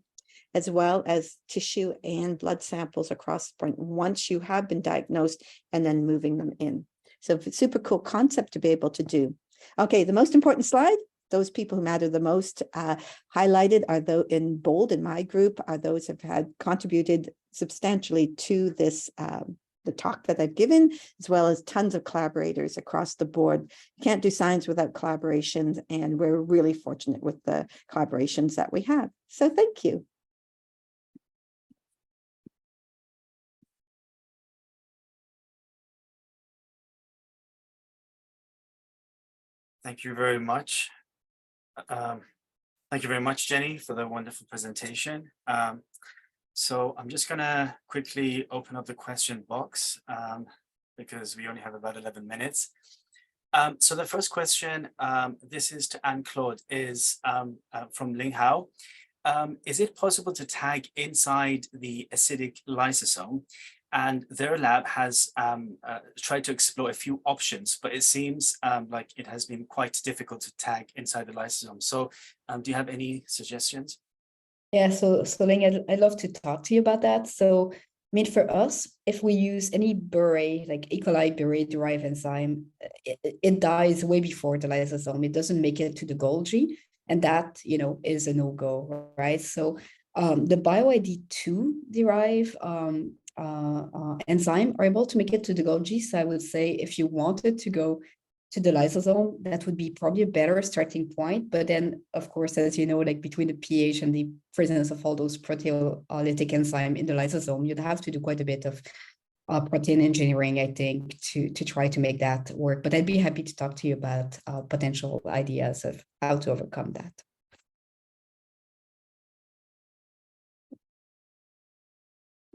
Speaker 4: as well as tissue and blood samples across the front once you have been diagnosed, and then moving them in. So it's a super cool concept to be able to do. Okay, the most important slide, those people who matter the most highlighted are those in bold in my group, are those who have had contributed substantially to this the talk that I've given, as well as tons of collaborators across the board. You can't do science without collaborations, and we're really fortunate with the collaborations that we have. So thank you.
Speaker 3: Thank you very much. Thank you very much, Jenny, for the wonderful presentation. So I'm just gonna quickly open up the question box because we only have about 11 minutes. So the first question, this is to Anne-Claude, is from Ling Hao. Is it possible to tag inside the acidic lysosome? And their lab has tried to explore a few options, but it seems like it has been quite difficult to tag inside the lysosome. So do you have any suggestions?
Speaker 2: Yeah, so Ling, I'd love to talk to you about that. So, I mean, for us, if we use any bure, like E. coli bure-derived enzyme, it dies way before the lysosome. It doesn't make it to the Golgi. And that, is a no-go, right? So the BioID2 derive enzyme are able to make it to the Golgi. So I would say if you wanted to go to the lysosome, that would be probably a better starting point. But then, of course, as you know, like between the pH and the presence of all those proteolytic enzyme in the lysosome, you'd have to do quite a bit of protein engineering, I think, to try to make that work. But I'd be happy to talk to you about potential ideas of how to overcome that.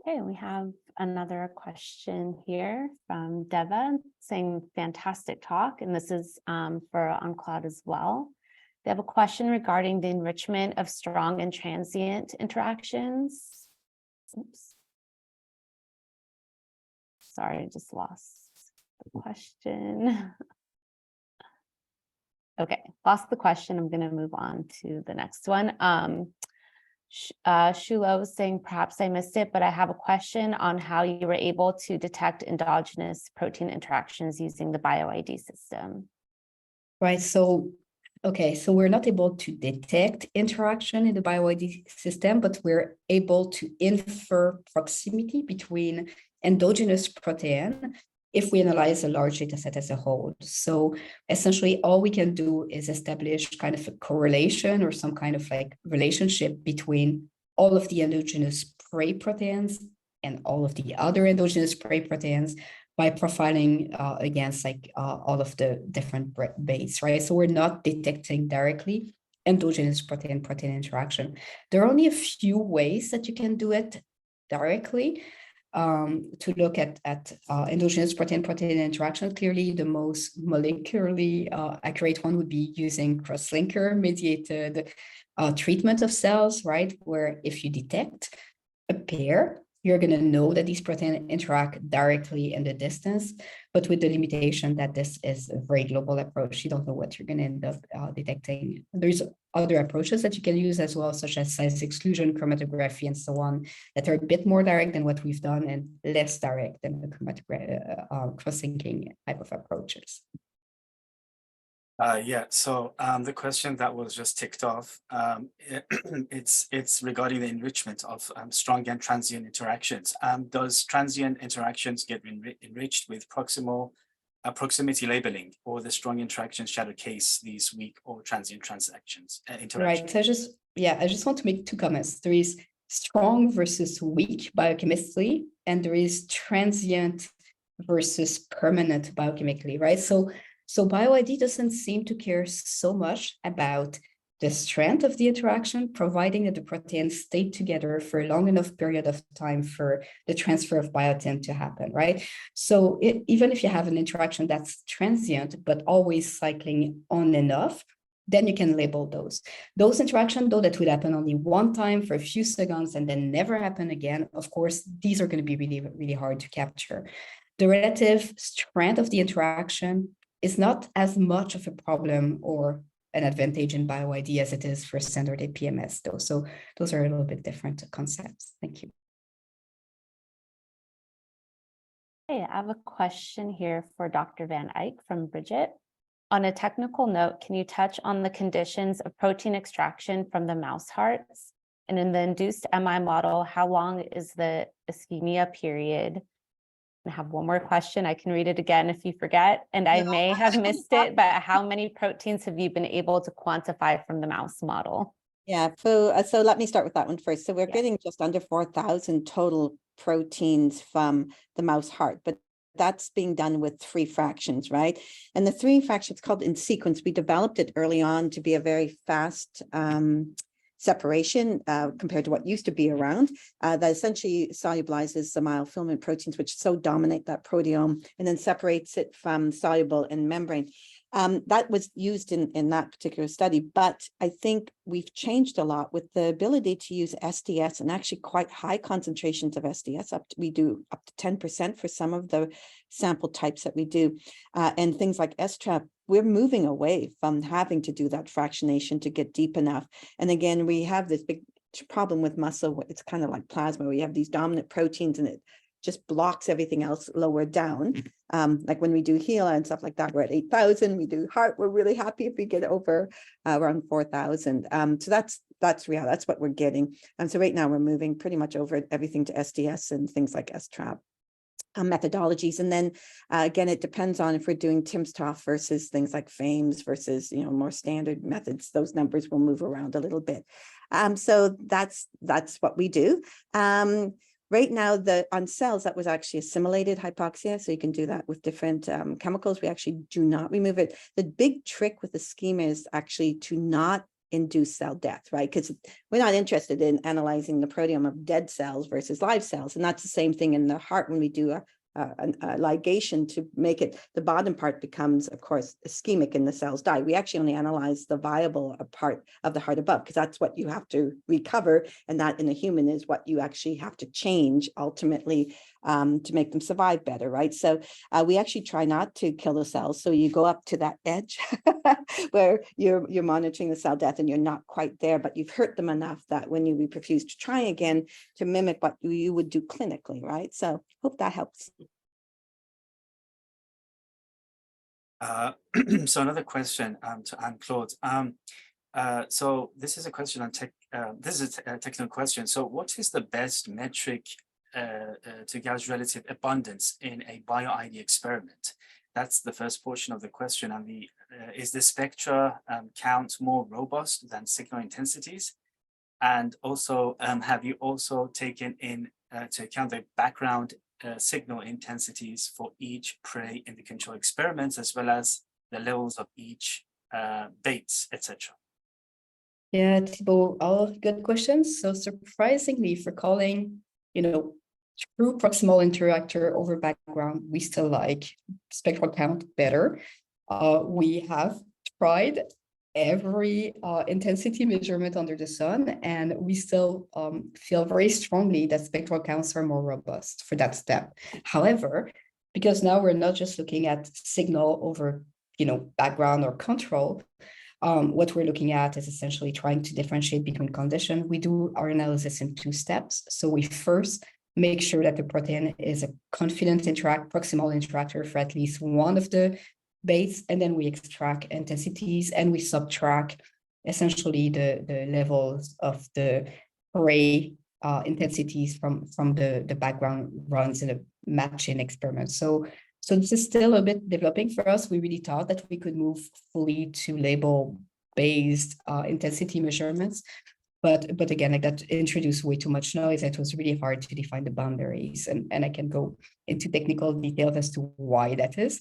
Speaker 1: Okay, we have another question here from Deva saying fantastic talk, and this is for OnCloud as well. They have a question regarding the enrichment of strong and transient interactions. Oops. Sorry, I just lost the question. Okay, lost the question. I'm going to move on to the next one. Shulo was saying, perhaps I missed it, but I have a question on how you were able to detect endogenous protein interactions using the BioID system.
Speaker 2: Right. So, okay. So we're not able to detect interaction in the BioID system, but we're able to infer proximity between endogenous protein if we analyze a large data set as a whole. So essentially all we can do is establish kind of a correlation or some kind of like relationship between all of the endogenous prey proteins and all of the other endogenous prey proteins by profiling against like all of the different bases, right? So we're not detecting directly endogenous protein interaction. There are only a few ways that you can do it directly. To look at endogenous protein interaction. Clearly, the most molecularly accurate one would be using cross-linker mediated treatment of cells, right? Where if you detect a pair, you're going to know that these proteins interact directly in the distance, but with the limitation that this is a very global approach, you don't know what you're going to end up detecting. There's other approaches that you can use as well, such as size exclusion, chromatography, and so on, that are a bit more direct than what we've done and less direct than the cross-linking type of approaches.
Speaker 3: Yeah, so the question that was just ticked off, it's regarding the enrichment of strong and transient interactions. Does transient interactions get enriched with proximity labeling, or the strong interactions shadow case these weak or transient interactions?
Speaker 2: Right, so I just want to make two comments. There is strong versus weak biochemistry, and there is transient versus permanent biochemically, right? So BioID doesn't seem to care so much about the strength of the interaction, providing that the proteins stay together for a long enough period of time for the transfer of biotin to happen, right? So even if you have an interaction that's transient, but always cycling on and off, then you can label those. Those interactions, though, that would happen only one time for a few seconds and then never happen again, of course, these are going to be really, really hard to capture. The relative strength of the interaction is not as much of a problem or an advantage in BioID as it is for standard APMS, though. So those are a little bit different concepts. Thank you.
Speaker 1: Hey, I have a question here for Dr. Van Eyck from Bridget. On a technical note, can you touch on the conditions of protein extraction from the mouse hearts? And in the induced MI model, how long is the ischemia period? I have one more question. I can read it again if you forget, and I may have missed it, but how many proteins have you been able to quantify from the mouse model?
Speaker 4: Yeah, so let me start with that one first. So we're getting just under 4,000 total proteins from the mouse heart, but that's being done with 3 fractions, right? And the 3 fractions called in sequence, we developed it early on to be a very fast separation compared to what used to be around that essentially solubilizes the myofilament proteins, which so dominate that proteome, and then separates it from soluble and membrane. That was used in that particular study, but I think we've changed a lot with the ability to use SDS and actually quite high concentrations of SDS. We do up to 10% for some of the sample types that we do, and things like S-trap. We're moving away from having to do that fractionation to get deep enough. And again, we have this big problem with muscle. It's kind of like plasma. We have these dominant proteins, and just blocks everything else lower down. Like when we do HeLa and stuff like that, we're at 8,000. We do heart, we're really happy if we get over around 4,000. So that's real. That's what we're getting. And so right now we're moving pretty much over everything to SDS and things like STRAP. Methodologies. And then again, it depends on if we're doing timsTOF versus things like FAMES versus, more standard methods. Those numbers will move around a little bit. So that's what we do. Right now, on cells, that was actually assimilated hypoxia. So you can do that with different chemicals. We actually do not remove it. The big trick with the schema is actually to not induce cell death, right? Because we're not interested in analyzing the proteome of dead cells versus live cells. And that's the same thing in the heart when we do a ligation to make it, the bottom part becomes, of course, ischemic and the cells die. We actually only analyze the viable part of the heart above, because that's what you have to recover. And that in a human is what you actually have to change ultimately to make them survive better, right? So we actually try not to kill the cells. So you go up to that edge where you're monitoring the cell death and you're not quite there, but you've hurt them enough that when you reperfuse to try again to mimic what you would do clinically, right? So hope that helps.
Speaker 3: So another question to Anne-Claude. So this is a question on tech. This is a technical question. So what is the best metric to gauge relative abundance in a bio-ID experiment? That's the first portion of the question. And is the spectra count more robust than signal intensities? And also, have you also taken in to account the background signal intensities for each prey in the control experiments, as well as the levels of each baits, etc.?
Speaker 2: Yeah, Thibault, all good questions. So surprisingly, for calling, true proximal interactor over background, we still like spectral count better. We have tried every intensity measurement under the sun, and we still feel very strongly that spectral counts are more robust for that step. However, because now we're not just looking at signal over background or control, what we're looking at is essentially trying to differentiate between conditions. We do our analysis in 2 steps. So we first make sure that the protein is a confident proximal interactor for at least one of the baits, and then we extract intensities and we subtract essentially the levels of the array intensities from the background runs in a matching experiment. So this is still a bit developing for us. We really thought that we could move fully to label-based intensity measurements. But again, like that introduced way too much noise. It was really hard to define the boundaries. And I can go into technical details as to why that is.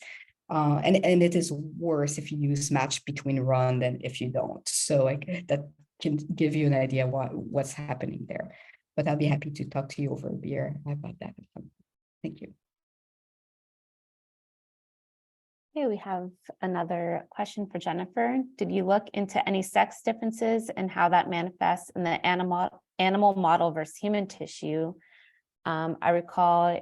Speaker 2: And it is worse if you use match between run than if you don't. So that can give you an idea what's happening there. But I'll be happy to talk to you over beer about that. Thank you.
Speaker 1: Okay, we have another question for Jennifer. Did you look into any sex differences and how that manifests in the animal model versus human tissue? I recall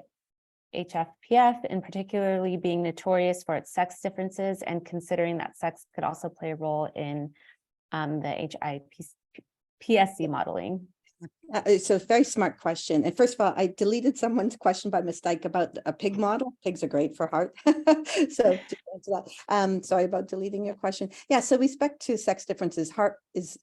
Speaker 1: HFPF in particularly being notorious for its sex differences, and considering that sex could also play a role in the HIPSC molding.
Speaker 4: So a very smart question. And first of all, I deleted someone's question by mistake about a pig model. Pigs are great for heart. So to answer that, sorry about deleting your question. Yeah, so with respect to sex differences, heart is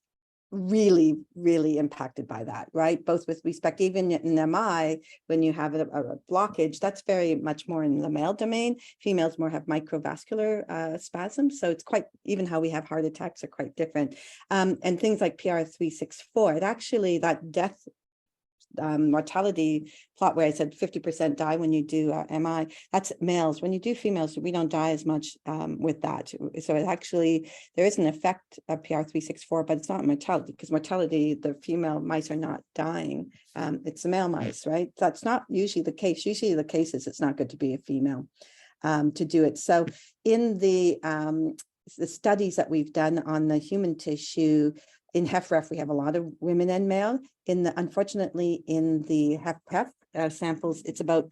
Speaker 4: really, really impacted by that, right? Both with respect, even in MI, when you have a blockage, that's very much more in the male domain. Females more have microvascular spasms. So it's quite, even how we have heart attacks are quite different. And things like PR364, it actually, that death mortality plot where I said 50% die when you do MI, that's males. When you do females, we don't die as much with that. So it actually, there is an effect of PR364, but it's not mortality, because mortality, the female mice are not dying. It's the male mice, right? That's not usually the case. Usually the case is it's not good to be a female to do it. So in the studies that we've done on the human tissue, in HFrEF, we have a lot of women and male. Unfortunately, in the HFpEF samples, it's about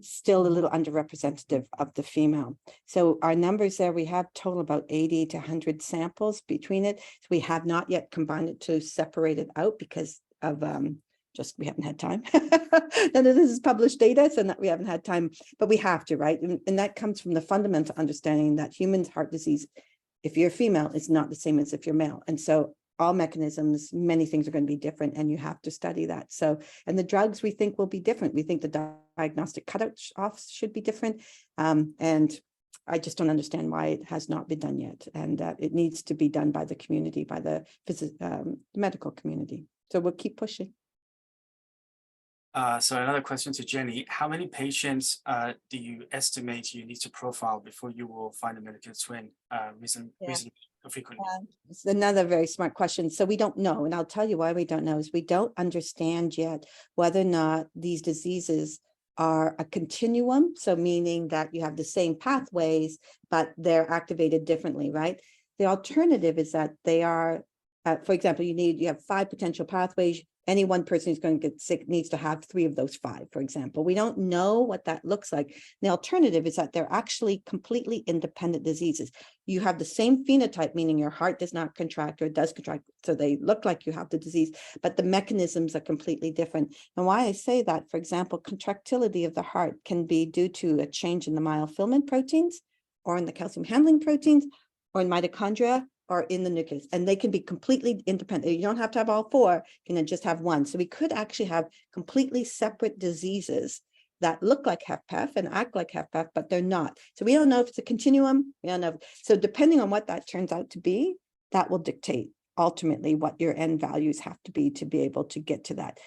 Speaker 4: still a little underrepresentative of the female. So our numbers there, we have total about 80 to 100 samples between it. So we have not yet combined it to separate it out because of just we haven't had time. None of this is published data, so that we haven't had time, but we have to, right? And that comes from the fundamental understanding that human heart disease, if you're female, is not the same as if you're male. And so all mechanisms, many things are going to be different, and you have to study that. So, and the drugs we think will be different. We think the diagnostic cutoffs should be different. And I just don't understand why it has not been done yet. And it needs to be done by the community, by the medical community. So we'll keep pushing.
Speaker 3: So another question to Jenny: how many patients do you estimate you need to profile before you will find a medical twin reasonably frequently?
Speaker 4: It's another very smart question. So we don't know, and I'll tell you why we don't know is we don't understand yet whether or not these diseases are a continuum. So meaning that you have the same pathways, but they're activated differently, right? The alternative is that they are, for example, you have 5 potential pathways. Any one person who's going to get sick needs to have 3 of those 5, for example. We don't know what that looks like. The alternative is that they're actually completely independent diseases. You have the same phenotype, meaning your heart does not contract or it does contract, so they look like you have the disease, but the mechanisms are completely different. And why I say that, for example, contractility of the heart can be due to a change in the myofilament proteins or in the calcium handling proteins or in mitochondria or in the nucleus, and they can be completely independent. You don't have to have all 4, you can just have one. So we could actually have completely separate diseases that look like HFpEF and act like HFpEF, but they're not. So we don't know if it's a continuum. We don't know. So depending on what that turns out to be, that will dictate ultimately what your end values have to be able to get to that.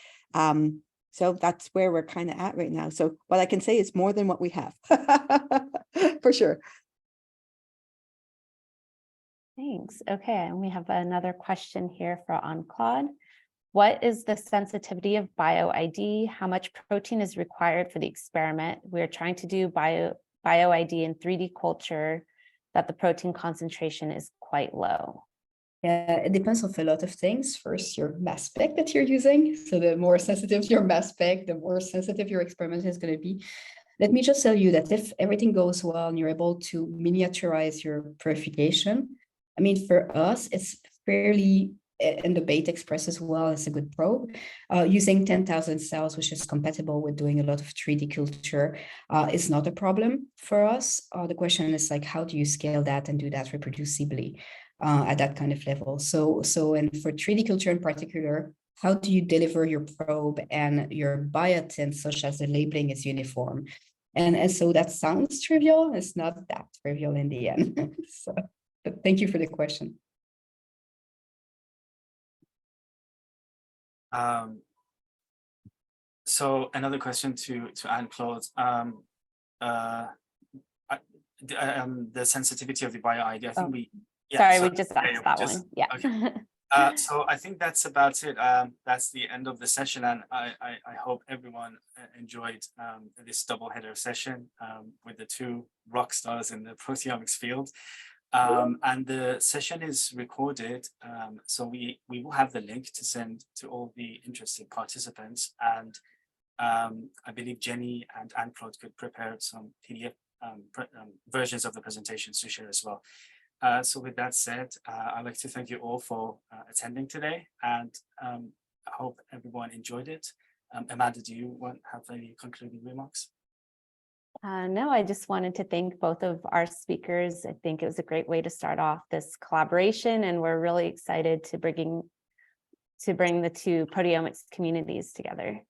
Speaker 4: So that's where we're kind of at right now. So what I can say is more than what we have, for sure.
Speaker 1: Thanks. Okay, and we have another question here for Claude. What is the sensitivity of BioID? How much protein is required for the experiment? We're trying to do BioID in 3D culture that the protein concentration is quite low.
Speaker 2: Yeah, it depends on a lot of things. First, your mass spec that you're using. So the more sensitive your mass spec, the more sensitive your experiment is going to be. Let me just tell you that if everything goes well and you're able to miniaturize your purification, I mean, for us, it's fairly, and the Beta Express as well is a good probe, using 10,000 cells, which is compatible with doing a lot of 3D culture, is not a problem for us. The question is like, how do you scale that and do that reproducibly at that kind of level? And for 3D culture in particular, how do you deliver your probe and your biotin such as the labeling is uniform? And so that sounds trivial. It's not that trivial in the end. So. But thank you for the question.
Speaker 3: So another question to Anne-Claude. The sensitivity of the BioID. I think we
Speaker 1: just asked that one. Yeah.
Speaker 3: Okay. So I think that's about it. That's the end of the session, and I hope everyone enjoyed this double header session with the 2 rock stars in the proteomics field. And the session is recorded, so we will have the link to send to all the interested participants, and I believe Jenny and Anne-Claude could prepare some PDF versions of the presentations to share as well. So with that said, I'd like to thank you all for attending today, and I hope everyone enjoyed it. Amanda, do you have any concluding remarks?
Speaker 1: No, I just wanted to thank both of our speakers. I think it was a great way to start off this collaboration, and we're really excited to bring the 2 proteomics communities together.